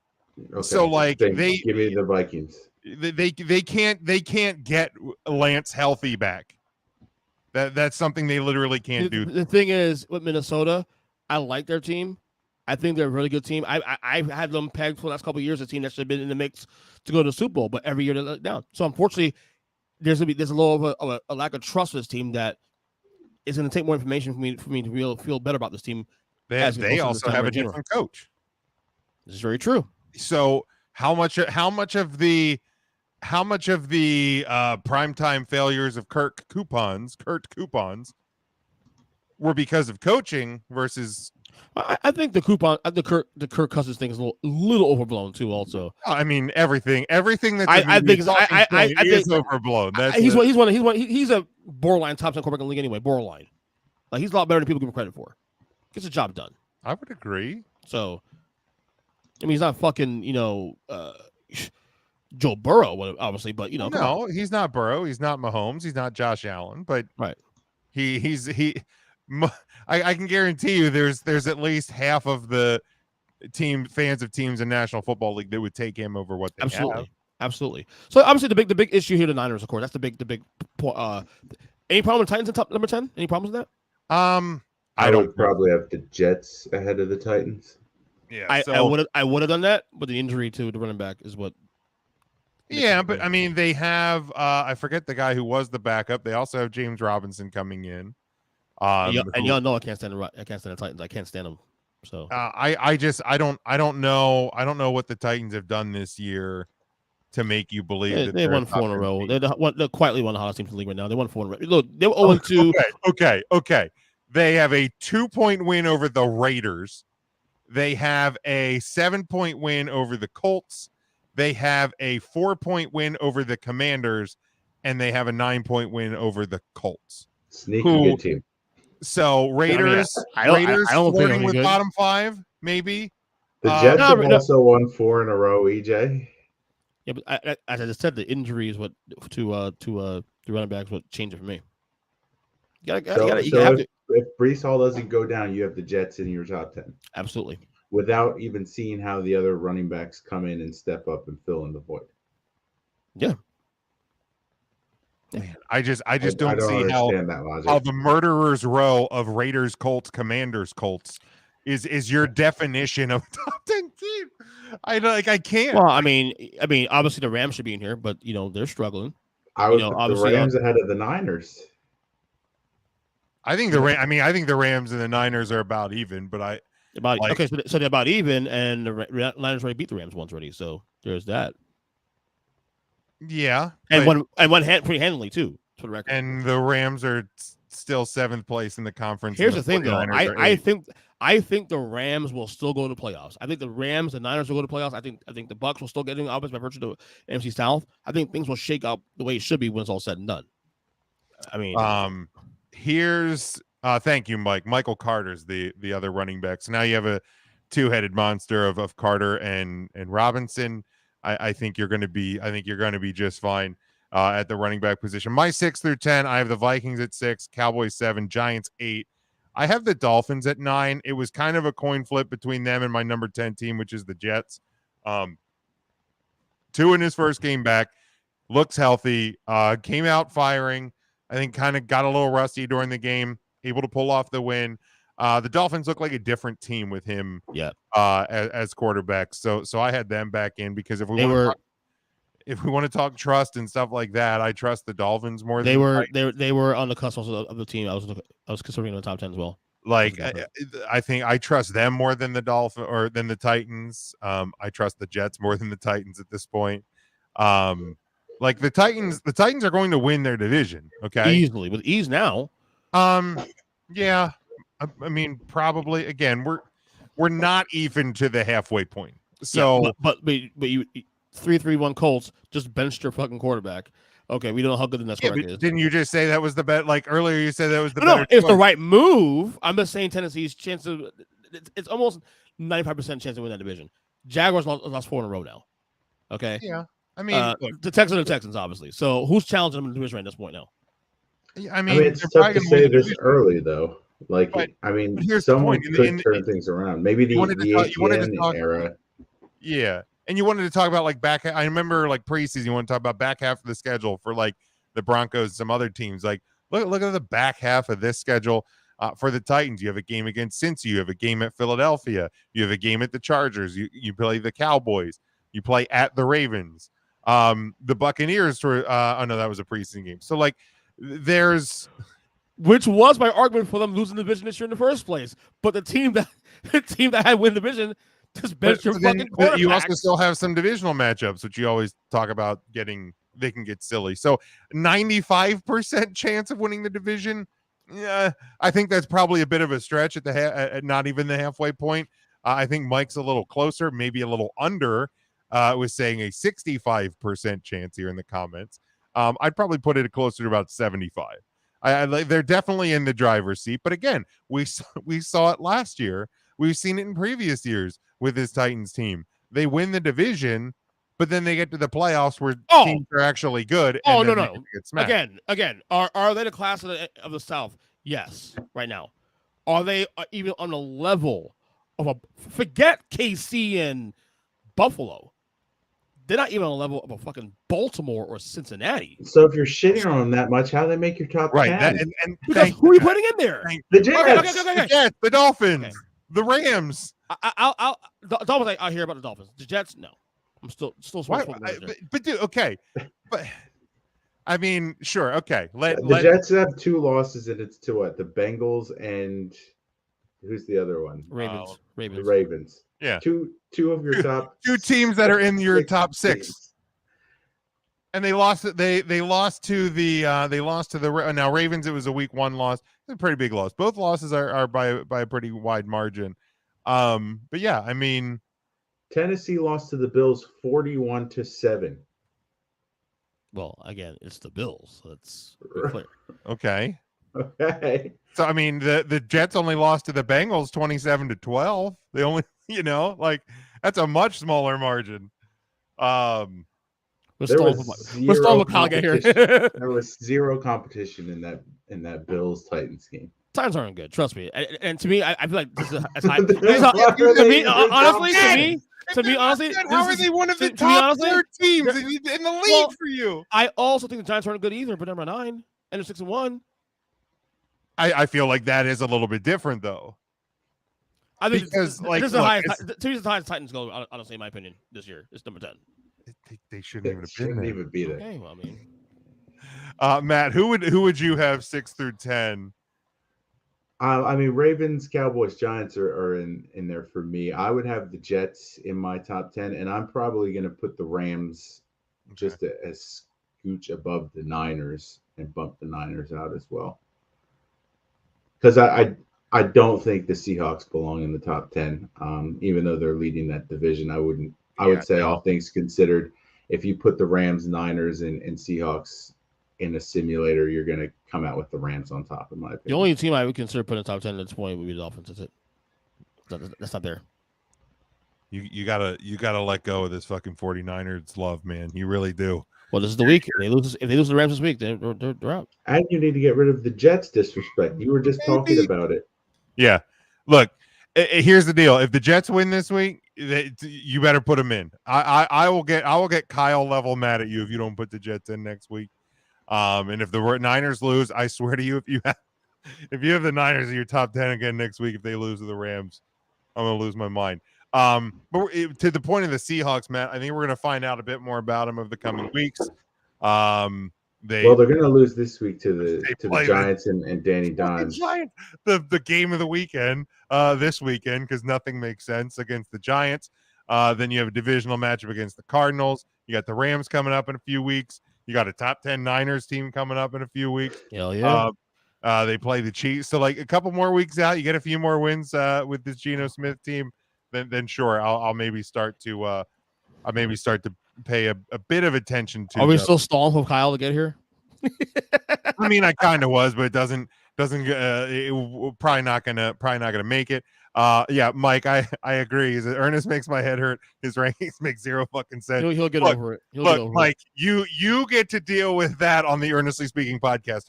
Okay. So, like, give me the Vikings. They can't get Lance healthy back. That's something they literally can't do. The thing is with Minnesota, I like their team. I think they're a really good team. I've had them pegged for the last couple of years. A team that should have been in the mix to go to the Super Bowl, but every year they let down. So unfortunately, there's a little of a lack of trust for this team that is going to take more information for me to really feel better about this team. They also have a different coach. This is very true. So how much of the primetime failures of Kurt Coupons were because of coaching versus? I think the Kirk Cousins thing is a little overblown too. Also, I mean everything that I think is overblown. He's a borderline top 10 quarterback in the league anyway. Borderline, like he's a lot better than people give him credit for. Gets the job done. I would agree. So, I mean, he's not fucking Joe Burrow, obviously, but no, he's not Burrow. He's not Mahomes. He's not Josh Allen. But right, I can guarantee you there's at least half of the fans of teams in National Football League that would take him over what they have. Absolutely. So obviously the big issue here, the Niners, of course, that's the big any problem with Titans in top number 10? Any problems with that? I would probably have the Jets ahead of the Titans. Yeah, I would have done that, but the injury to the running back is what. Yeah, but I mean, they have I forget the guy who was the backup. They also have James Robinson coming in. And y'all know I can't stand the Titans. I can't stand them. So I don't know what the Titans have done this year to make you believe that they won 4 in a row. They're quietly one of the hottest teams in the league right now. They won 4 in a row. Look, they were 0-2. Okay. They have a 2-point win over the Raiders. They have a 7-point win over the Colts. They have a 4-point win over the Commanders, and they have a 9-point win over the Colts. Sneaky good team. So Raiders, I don't flirting with good. bottom 5, maybe. The Jets have also won 4 in a row. EJ. Yeah, but as I just said, the injury is what to the running backs what changed it for me. If Breece Hall doesn't go down, you have the Jets in your top 10. Absolutely. Without even seeing how the other running backs come in and step up and fill in the void. Yeah. Man, I just don't see how the murderer's row of Raiders, Colts, Commanders, Colts is your definition of top 10 team. I can't. Well, I mean, obviously the Rams should be in here, but they're struggling. I would put the Rams ahead of the Niners. I think the Rams and the Niners are about even, but so they're about even, and the Niners already beat the Rams once already. So there's that. Yeah, and one pretty handily too, for the record. And the Rams are still 7th place in the conference. Here's the thing, though. I think the Rams will still go to the playoffs. I think the Rams, the Niners will go to the playoffs. I think the Bucs will still get in the offense by virtue of the NFC South. I think things will shake out the way it should be when it's all said and done. I mean, here's thank you, Mike. Michael Carter's the other running back. So now you have a two-headed monster of Carter and Robinson. I think you're going to be just fine at the running back position. My 6 through 10, I have the Vikings at 6, Cowboys 7, Giants 8. I have the Dolphins at 9. It was kind of a coin flip between them and my number 10 team, which is the Jets. Tua in his first game back, looks healthy, came out firing. I think kind of got a little rusty during the game, able to pull off the win. The Dolphins look like a different team with him as quarterback. So I had them back in because if we want to talk trust and stuff like that, I trust the Dolphins more. They were on the cusp of the team. I was considering the top 10 as well. Like I think I trust them more than the Dolphins or than the Titans. I trust the Jets more than the Titans at this point. Like the Titans are going to win their division. Okay, easily with ease now. Yeah. I mean, probably again, we're not even to the halfway point. So, yeah, but you 3-3-1 Colts just benched your fucking quarterback. Okay, we don't know how good the next quarterback is. Didn't you just say that was the bet? Like earlier, you said that was the better. It's the right move. I'm just saying Tennessee's chance of it's almost 95% chance to win that division. Jaguars lost 4 in a row now. Okay. Yeah. I mean, the Texans are the Texans, obviously. So who's challenging them in the division right at this point now? I mean it's tough to say this early, though. Like, someone could turn things around. Maybe the ESPN era. Yeah. And you wanted to talk about like I remember like preseason, you want to talk about back half of the schedule for like the Broncos and some other teams. Like, look at the back half of this schedule for the Titans. You have a game against Cincy. You have a game at Philadelphia. You have a game at the Chargers. You play the Cowboys. You play at the Ravens. The Buccaneers were, that was a preseason game. So like which was my argument for them losing the division this year in the first place. But the team that had win the division just benched your fucking quarterback. You also still have some divisional matchups, which you always talk about they can get silly. So 95% chance of winning the division. Yeah, I think that's probably a bit of a stretch at not even the halfway point. I think Mike's a little closer, maybe a little under. Was saying a 65% chance here in the comments. I'd probably put it closer to about 75. They're definitely in the driver's seat. But again, we saw it last year. We've seen it in previous years with this Titans team. They win the division, but then they get to the playoffs where teams are actually good. Oh, no. Again, are they the class of the South? Yes, right now. Are they even on the level of forget KC and Buffalo? They're not even on the level of a fucking Baltimore or Cincinnati. So if you're shitting on them that much, how do they make your top 10? And because who are you putting in there? The Jets. Okay. The Jets, the Dolphins, the Rams. The Dolphins. I hear about the Dolphins. The Jets, no. I'm still. But dude, okay. But I mean, sure, okay. The Jets have 2 losses, and it's to what? The Bengals and who's the other one? Ravens. The Ravens. Yeah, two of your top 2 teams that are in your top 6, and they lost. They lost to the now Ravens. It was a week 1 loss. It's a pretty big loss. Both losses are by a pretty wide margin. But yeah, I mean, Tennessee lost to the Bills 41-7. Well, again, it's the Bills. That's clear. Okay. Okay. So I mean, the Jets only lost to the Bengals 27-12. They only, that's a much smaller margin. We're still with Calgary here. There was zero competition in that Bills Titans game. Titans aren't good, trust me. And to me, I feel like this is honestly, how are they one of the top 4 teams in the league for you? I also think the Giants aren't good either, but number 9 and they're 6-1. I feel like that is a little bit different, though. I think this is the highest Titans go. Honestly, in my opinion, this year it's number 10. They shouldn't even be there. Okay, well, I mean, Matt, who would you have 6 through 10? I mean, Ravens, Cowboys, Giants are in there for me. I would have the Jets in my top 10, and I'm probably going to put the Rams just a scooch above the Niners and bump the Niners out as well. Because I don't think the Seahawks belong in the top 10, even though they're leading that division. I would say, all things considered, if you put the Rams, Niners, and Seahawks in a simulator, you're going to come out with the Rams on top, in my opinion. The only team I would consider putting in the top 10 at this point would be the Dolphins. That's it. That's not there. You gotta let go of this fucking 49ers love, man. You really do. Well, this is the week. If they lose to the Rams this week, they're out. And you need to get rid of the Jets disrespect. You were just talking about it. Yeah. Look, here's the deal. If the Jets win this week, you better put them in. I will get Kyle level mad at you if you don't put the Jets in next week. And if the Niners lose, I swear to you, if you have the Niners in your top 10 again next week, if they lose to the Rams, I'm gonna lose my mind. But to the point of the Seahawks, Matt, I think we're gonna find out a bit more about them over the coming weeks. They're gonna lose this week to the Giants and Danny Dimes. The game of the weekend this weekend, because nothing makes sense against the Giants. Then you have a divisional matchup against the Cardinals. You got the Rams coming up in a few weeks. You got a top 10 Niners team coming up in a few weeks. Hell yeah. They play the Chiefs. So like a couple more weeks out, you get a few more wins with this Geno Smith team. Then sure, I'll maybe start to pay a bit of attention to. Are we still stalling for Kyle to get here? I mean, I kind of was, but it doesn't probably not gonna make it. Yeah, Mike, I agree. Ernest makes my head hurt. His rankings make zero fucking sense. He'll get over it. Look, Mike, you get to deal with that on the Earnestly Speaking podcast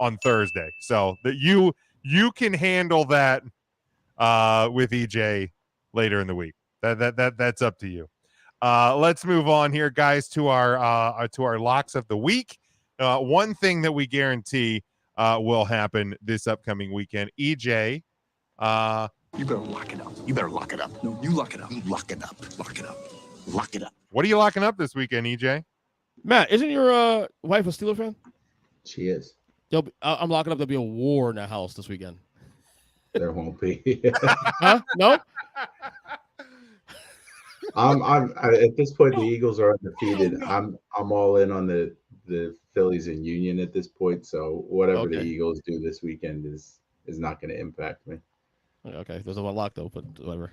on Thursday, so that you can handle that with EJ later in the week. That's up to you. Let's move on here, guys, to our locks of the week. One thing that we guarantee will happen this upcoming weekend. EJ, You better lock it up. You better lock it up. No, you lock it up. You lock it up. Lock it up. Lock it up. what are you locking up this weekend, EJ? Matt, isn't your wife a Steelers fan? She is. I'm locking up. There'll be a war in the house this weekend. There won't be. Huh? No. I'm at this point, the Eagles are undefeated. I'm all in on the Phillies and Union at this point. So whatever the Eagles do this weekend is not going to impact me. Okay, there's a lock though, but whatever.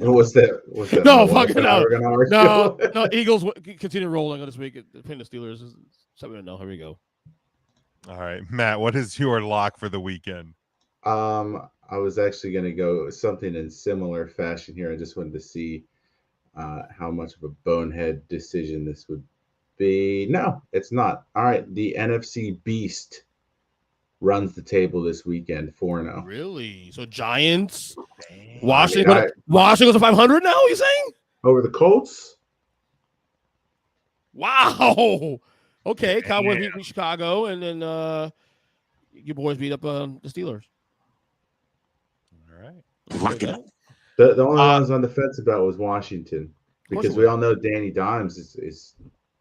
What's that? No, fucking no. Eagles continue rolling this week. Pin the Steelers. Something to know. Here we go. All right, Matt, what is your lock for the weekend? I was actually going to go something in similar fashion here. I just wanted to see how much of a bonehead decision this would be. No, it's not. All right, the NFC Beast runs the table this weekend, 4-0. Really? So Giants, Washington goes to 500 now. You saying over the Colts? Wow. Okay, Cowboys beat Chicago, and then your boys beat up the Steelers. All right. Lock it up. The only one I was on the fence about was Washington, because we all know Danny Dimes is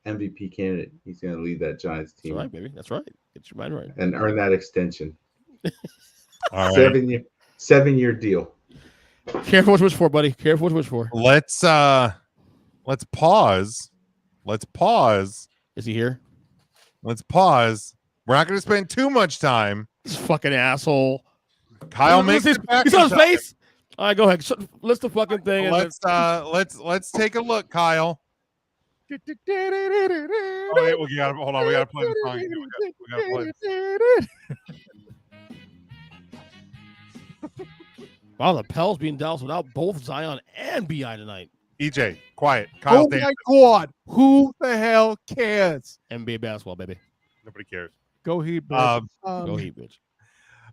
MVP candidate. He's going to lead that Giants team. That's right, baby. That's right. Get your mind right. And earn that extension. All right. 7-year deal. Careful what you wish for, buddy. Careful what you wish for. Let's pause. Is he here? Let's pause. We're not going to spend too much time. This fucking asshole. Kyle makes his face. All right, go ahead. List the fucking thing. Let's take a look, Kyle. Oh, wait, hold on. We gotta play the song. We gotta play it. Wow, the Pels being Dallas without both Zion and BI tonight. EJ, quiet. Kyle, my God, who the hell cares? NBA basketball, baby. Nobody cares. Go Heat, bitch. Go Heat, bitch.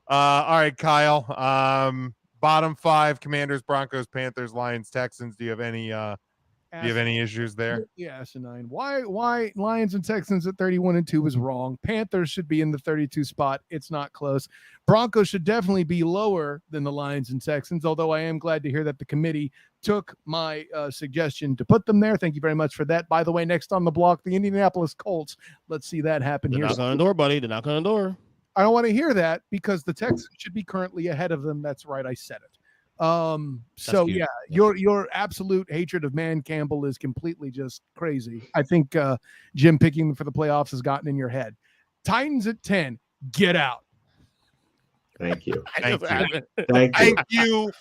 All right, Kyle. Bottom 5: Commanders, Broncos, Panthers, Lions, Texans. Do you have any issues there? Yeah, asinine. Why Lions and Texans at 31-2 was wrong. Panthers should be in the 32 spot. It's not close. Broncos should definitely be lower than the Lions and Texans, although I am glad to hear that the committee took my suggestion to put them there. Thank you very much for that. By the way, next on the block, the Indianapolis Colts. Let's see that happen They're here. knocking on the door, buddy. They're knocking on the door. I don't want to hear that because the Texans should be currently ahead of them. That's right. I said it. So cute. yeah, your absolute hatred of Man Campbell is completely just crazy. I think Jim picking them for the playoffs has gotten in your head. Titans at 10. Get out. Thank you. Thank you. Thank you. Thank you.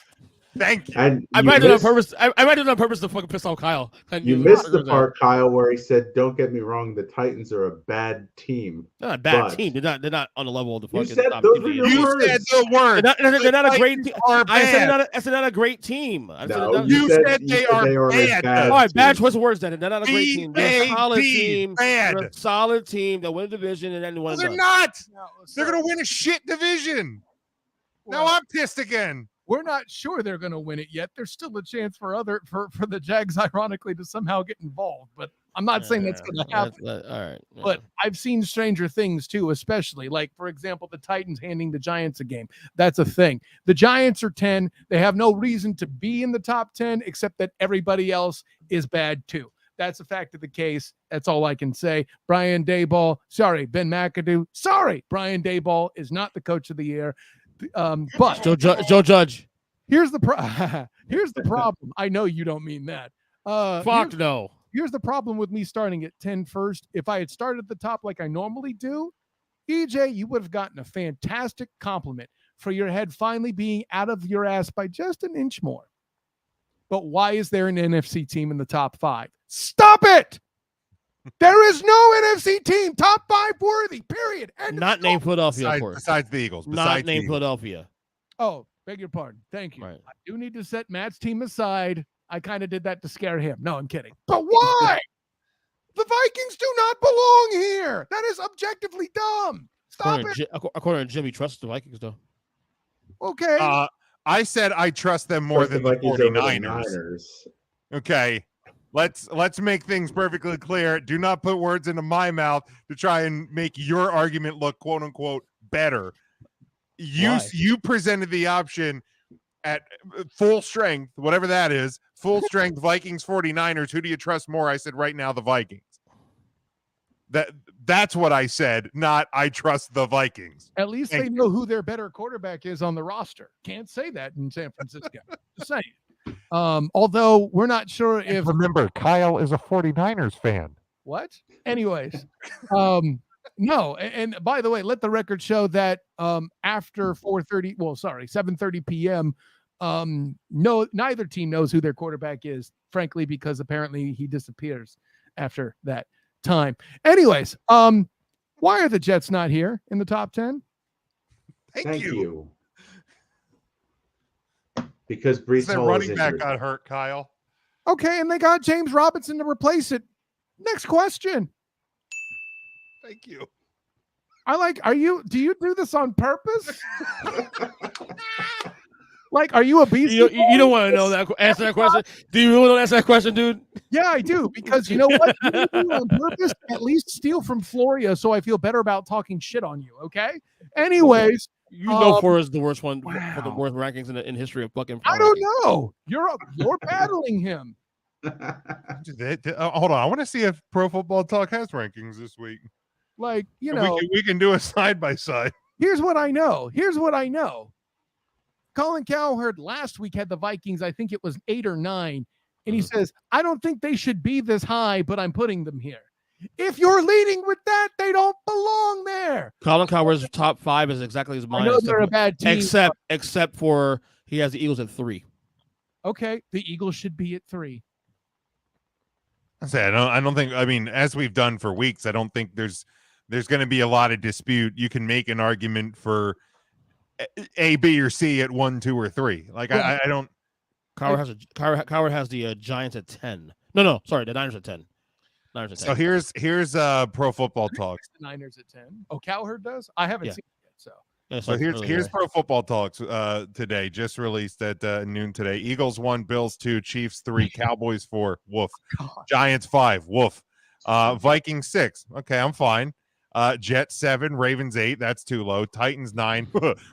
Thank you. And I you might do it on missed- purpose. I might do it on purpose to fucking piss off Kyle. You missed the part, Kyle, where he said, "Don't get me wrong, the Titans are a bad team." They're not a bad But- team. They're not on the level of the You fucking. said top those team. were your You words. said the word. They're not a great team. Are I said bad. they're not a great team. I said No, they're not- You said they are a bad. bad All right, bad team. choice of words then. They're not a great team. They're a solid B-A-D, team. bad. They're a solid team that win a division and then No, one. they're not. They're going to win a shit division. Now I'm pissed again. We're not sure they're going to win it yet. There's still a chance for the Jags, ironically, to somehow get involved. But I'm not saying that's going to happen. All right. Yeah. But I've seen stranger things too, especially like, for example, the Titans handing the Giants a game. That's a thing. The Giants are 10. They have no reason to be in the top 10 except that everybody else is bad too. That's a fact of the case. That's all I can say. Ben McAdoo. Sorry, Brian Daboll is not the coach of the year. But Joe Judge. here's the here's the problem. I know you don't mean that. Fuck no. Here's the problem with me starting at 10 first. If I had started at the top like I normally do, EJ, you would have gotten a fantastic compliment for your head finally being out of your ass by just an inch more. But why is there an NFC team in the top 5? Stop it! There is no NFC team top 5 worthy, period. Not named Philadelphia, of course. Besides the Eagles. Not named Philadelphia. Oh, beg your pardon. Thank you. Right. I do need to set Matt's team aside. I kind of did that to scare him. No, I'm kidding. But why? The Vikings do not belong here. That is objectively dumb. Stop it. According to Jimmy, trusts the Vikings, though. Okay. I said I trust them more than the Vikings over the 49ers. Niners. Okay. Let's make things perfectly clear. Do not put words into my mouth to try and make your argument look quote unquote better. You presented the option at full strength, whatever that is, full strength Vikings 49ers. Who do you trust more? I said right now the Vikings. That's what I said, not I trust the Vikings. At least they know who their better quarterback is on the roster. Can't say that in San Francisco. Just saying. Although we're not sure if remember Kyle is a 49ers fan. What? Anyways, no. And by the way, let the record show that after 7:30 p.m. Neither team knows who their quarterback is, frankly, because apparently he disappears after that time. Anyways, why are the Jets not here in the top 10? Thank you. Because Brees Their Hall running is back injured. got hurt, Kyle. Okay, and they got James Robinson to replace it. Next question. Thank you. Do you do this on purpose? Like, are you a beast? You don't want to know that. Answer that question. Do you really want to answer that question, dude? Yeah, I do. Because you know what? You do it on purpose. At least steal from Floria so I feel better about talking shit on you. Okay. Anyways. You know, Flores is the worst one for the worst rankings in history of fucking. I don't know. You're battling him. Hold on. I want to see if Pro Football Talk has rankings this week. Like, you And know, we can do a side by side. Here's what I know. Colin Cowherd last week had the Vikings, I think it was 8 or 9, and he says, I don't think they should be this high, but I'm putting them here. If you're leading with that, they don't belong there. Colin Cowherd's top 5 is exactly as mine. I know they're a bad team. Except for he has the Eagles at 3. Okay, the Eagles should be at 3. I don't think. I mean, as we've done for weeks, I don't think there's going to be a lot of dispute. You can make an argument for A, B, or C at 1, 2, or 3. Like I don't. Cowherd has the Giants at 10. No, sorry, the Niners at 10. So here's Pro Football Talks. The Niners at 10. Oh, Cowherd does? I haven't seen it yet. So. Yeah, So here's Pro Football Talks today, just released at noon today. Eagles 1, Bills 2, Chiefs 3, Cowboys 4, woof. Giants 5, woof. Vikings 6, okay, I'm fine. Jets 7, Ravens 8, that's too low. Titans 9,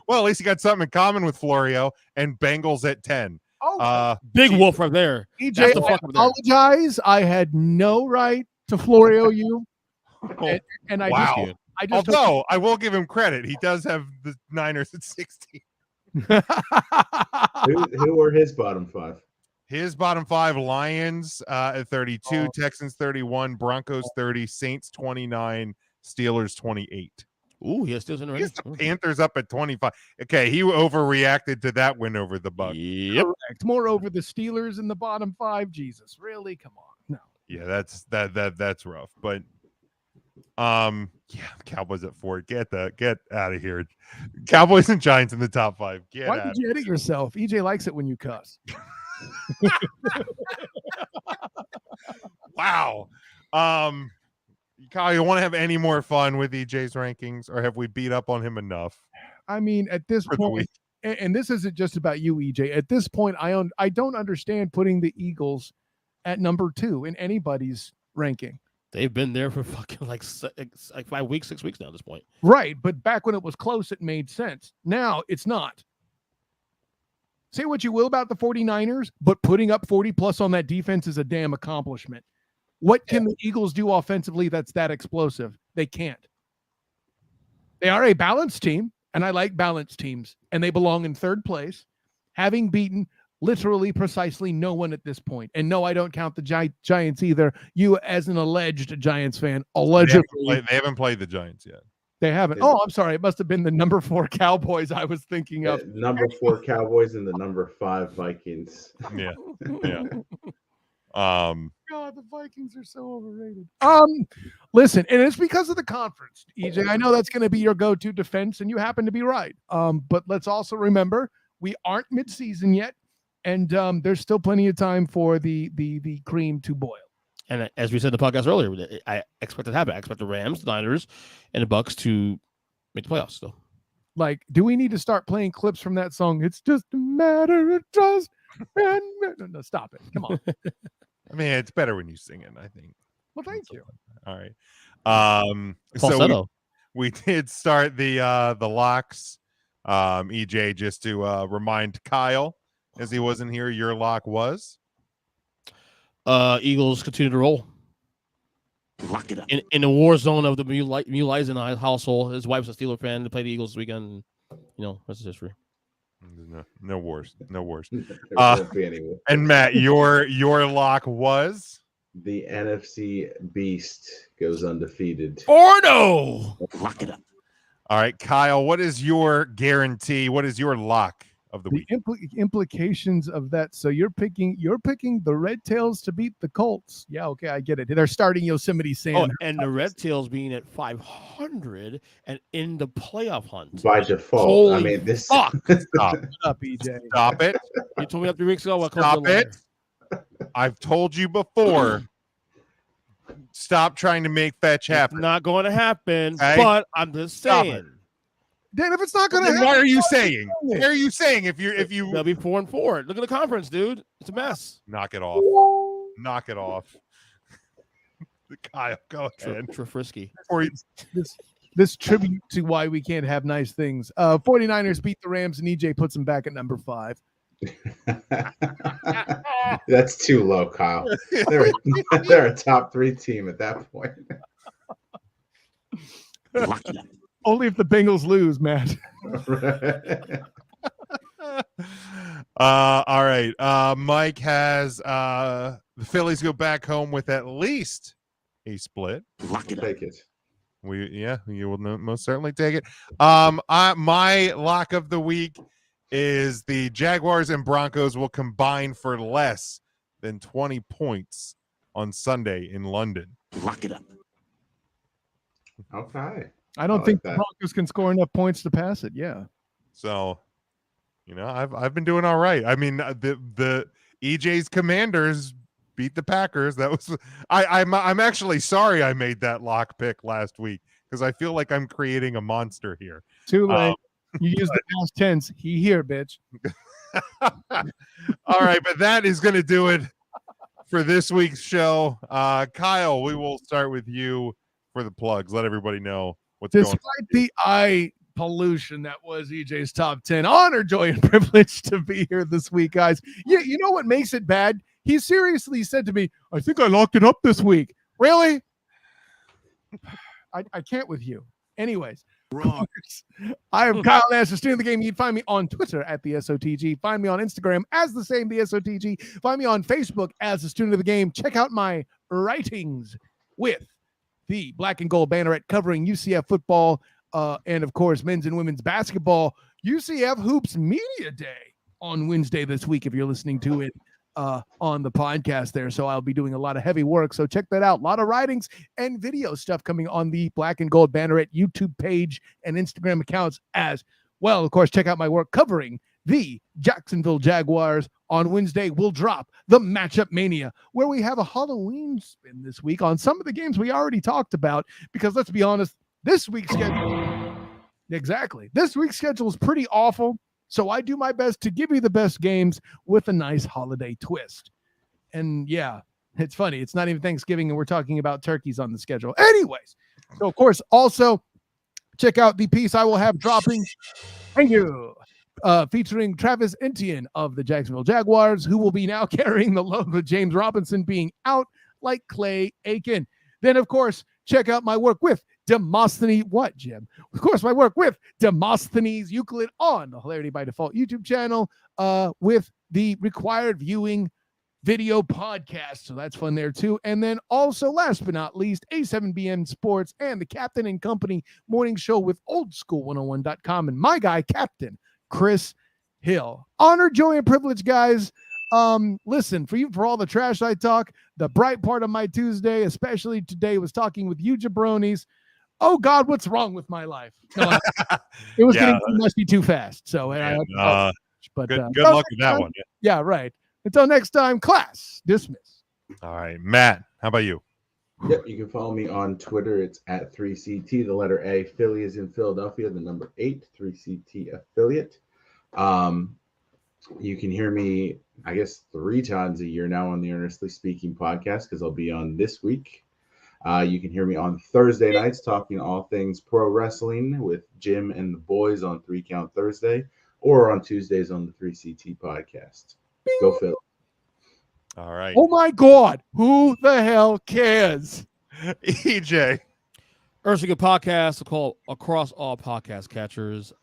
well, at least you got something in common with Florio. And Bengals at 10. Big wolf right there. EJ, That's the I fuck up there. apologize. I had no right to Florio you. And I Although I will give him credit, he does have the Niners at 16. Who were his bottom 5? His bottom 5: Lions at 32, Texans 31, Broncos 30, Saints 29, Steelers 28. Ooh, he has Steelers in the He's the Panthers up at 25. Okay, he overreacted to that win over the Bucs. Yep. Correct. More over the Steelers in the bottom 5. Jesus, really? Come on. No. Yeah, that's rough. But Cowboys at 4. Get out of here. Cowboys and Giants in the top 5. Why did you edit yourself? EJ likes it when you cuss. Wow. Kyle, you want to have any more fun with EJ's rankings, or have we beat up on him enough? I mean, at this point, and this isn't just about you, EJ. At this point, I don't understand putting the Eagles at number 2 in anybody's ranking. They've been there for fucking like 5 weeks, 6 weeks now at this point. Right, but back when it was close, it made sense. Now it's not. Say what you will about the 49ers, but putting up 40 plus on that defense is a damn accomplishment. What can the Eagles do offensively that's that explosive? They can't. They are a balanced team, and I like balanced teams, and they belong in 3rd place, having beaten literally precisely no one at this point. And no, I don't count the Giants either. You, as an alleged Giants fan, allegedly. They haven't played the Giants yet. They haven't. Oh, I'm sorry. It must have been the number 4 Cowboys I was thinking of. Number 4 Cowboys and the number 5 Vikings. Yeah. God, the Vikings are so overrated. Listen, and it's because of the conference, EJ. I know that's going to be your go-to defense, and you happen to be right. But let's also remember we aren't mid-season yet, and there's still plenty of time for the cream to boil. And as we said in the podcast earlier, I expect it to happen. I expect the Rams, the Niners, and the Bucks to make the playoffs still. Like, do we need to start playing clips from that song? It's just a matter of trust. No, stop it. Come on. I mean, it's better when you sing it, I think. Well, thank you. All right. So we did start the locks. EJ, just to remind Kyle, as he wasn't here, your lock was? Eagles continue to roll. Lock it up. In the war zone of the Muleisen household. His wife's a Steeler fan. They played the Eagles this weekend. That's history. No wars. There won't be any war. And Matt, your lock was? The NFC Beast goes undefeated. Or no. Lock it up. All right, Kyle, what is your guarantee? What is your lock of the week? Implications of that. So you're picking the Red Tails to beat the Colts. Yeah, okay, I get it. They're starting Yosemite Sam. Oh, and the Red Tails being at 500 and in the playoff hunt by default. Holy I mean, this. Fuck. Stop. Shut up, EJ. Stop it. You told me that 3 weeks ago. Stop it. I've told you before. Stop trying to make fetch happen. It's not going to happen. Okay? But I'm just saying. Dan, if it's not going to happen, why are you saying? Why are you saying if you they'll be 4-4? Look at the conference, dude. It's a mess. Knock it off. Knock it off. Kyle, go ahead. Trafrisky. This tribute to why we can't have nice things. 49ers beat the Rams, and EJ puts them back at number 5. That's too low, Kyle. They're a top 3 team at that point. Only if the Bengals lose, Matt. All right. Mike has the Phillies go back home with at least a split. Take it. You will most certainly take it. My lock of the week is the Jaguars and Broncos will combine for less than 20 points on Sunday in London. Lock it up. Okay. I don't think the Broncos can score enough points to pass it. Yeah. So, I've been doing all right. I mean, the EJ's Commanders beat the Packers. That was I'm actually sorry I made that lock pick last week because I feel like I'm creating a monster here. Too late. You use the past tense. He here, bitch. All right, but that is going to do it for this week's show. Kyle, we will start with you for the plugs. Let everybody know what's going on. Despite the eye pollution that was EJ's top 10, honor, joy, and privilege to be here this week, guys. You know what makes it bad? He seriously said to me, I think I locked it up this week. Really? I can't with you. Anyways, Wrong. I am Kyle Nash, the student of the game. You can find me on Twitter at the SOTG. Find me on Instagram as the same, the SOTG. Find me on Facebook as the student of the game. Check out my writings with the Black and Gold Banneret covering UCF football and, of course, men's and women's basketball. UCF Hoops Media Day on Wednesday this week if you're listening to it on the podcast there. So I'll be doing a lot of heavy work. So check that out. A lot of writings and video stuff coming on the Black and Gold Banneret YouTube page and Instagram accounts as well. Of course, check out my work covering the Jacksonville Jaguars. On Wednesday, we'll drop the Matchup Mania, where we have a Halloween spin this week on some of the games we already talked about, because let's be honest, this week's schedule is pretty awful. So I do my best to give you the best games with a nice holiday twist. And yeah, it's funny. It's not even Thanksgiving and we're talking about turkeys on the schedule. Anyways, so of course, also check out the piece I will have dropping. Thank you. Featuring Travis Etienne of the Jacksonville Jaguars, who will be now carrying the logo James Robinson being out like Clay Aiken. Then, of course, check out my work with Demosthenes. What, Jim? Of course, my work with Demosthenes Euclid on the Hilarity by Default YouTube channel with the required viewing video podcast. So that's fun there too. And then also, last but not least, A7BN Sports and the Captain and Company morning show with oldschool101.com and my guy, Captain Chris Hill. Honor, joy, and privilege, guys. Listen, for all the trash I talk, the bright part of my Tuesday, especially today, was talking with you jabronis. Oh God, what's wrong with my life? No, it was getting too musty too fast. So good luck with that one. Yeah, right. Until next time, class dismiss. All right, Matt, how about you? Yep, you can follow me on Twitter. It's at 3CT, the letter A. Philly is in Philadelphia, the number 8, 3CT affiliate. You can hear me, I guess, 3 times a year now on the Earnestly Speaking podcast, because I'll be on this week. You can hear me on Thursday nights talking all things pro wrestling with Jim and the boys on 3 Count Thursday, or on Tuesdays on the 3CT podcast. Go Phil. All right. Oh my God, who the hell cares? EJ. Earthly Good Podcast called across all podcast catchers.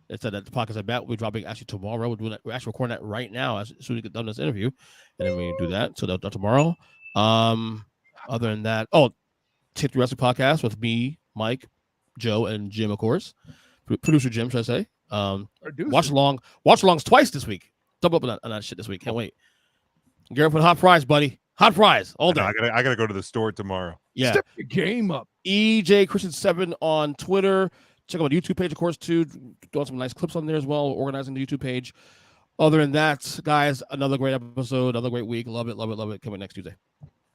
It's that the podcast about we'll be dropping actually tomorrow. We're actually recording that right now as soon as we get done this interview, and then we do that. So that's tomorrow. Other than that, Tip the Wrestling Podcast with me, Mike, Joe, and Jim, of course. Producer Jim, should I say? Watch alongs twice this week. Double up on that shit this week. Can't wait. Garrett for hot fries, buddy. Hot fries all day. I gotta go to the store tomorrow. Yeah. Step the game up. EJ Christian 7 on Twitter. Check out my YouTube page, of course, too. Doing some nice clips on there as well, organizing the YouTube page. Other than that, guys, another great episode, another great week. Love it, love it, love it. Coming next Tuesday.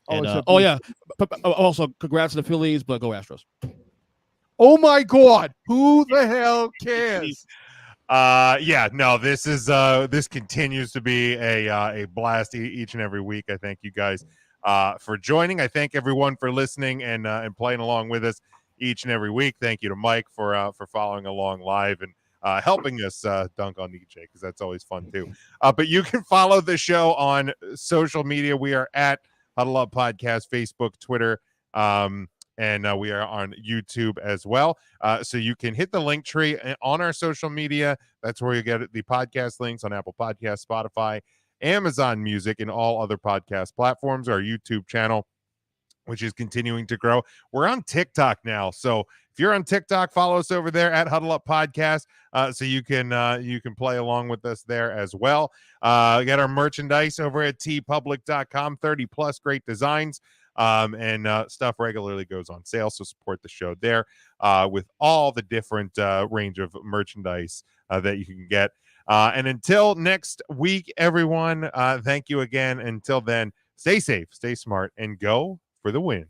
And, also, congrats to the Phillies, but go Astros. Oh my God, who the hell cares? This continues to be a blast each and every week. I thank you guys for joining. I thank everyone for listening and playing along with us each and every week. Thank you to Mike for following along live and helping us dunk on EJ, because that's always fun too. But you can follow the show on social media. We are at Huddle Up Podcast, Facebook, Twitter, and we are on YouTube as well. So you can hit the link tree on our social media. That's where you get the podcast links on Apple Podcasts, Spotify, Amazon Music, and all other podcast platforms. Our YouTube channel, which is continuing to grow. We're on TikTok now. So if you're on TikTok, follow us over there at Huddle Up Podcast, so you can play along with us there as well. Get our merchandise over at tpublic.com, 30+ great designs. And stuff regularly goes on sale, so support the show there with all the different range of merchandise that you can get. And until next week, everyone, thank you again. Until then, stay safe, stay smart, and go for the win.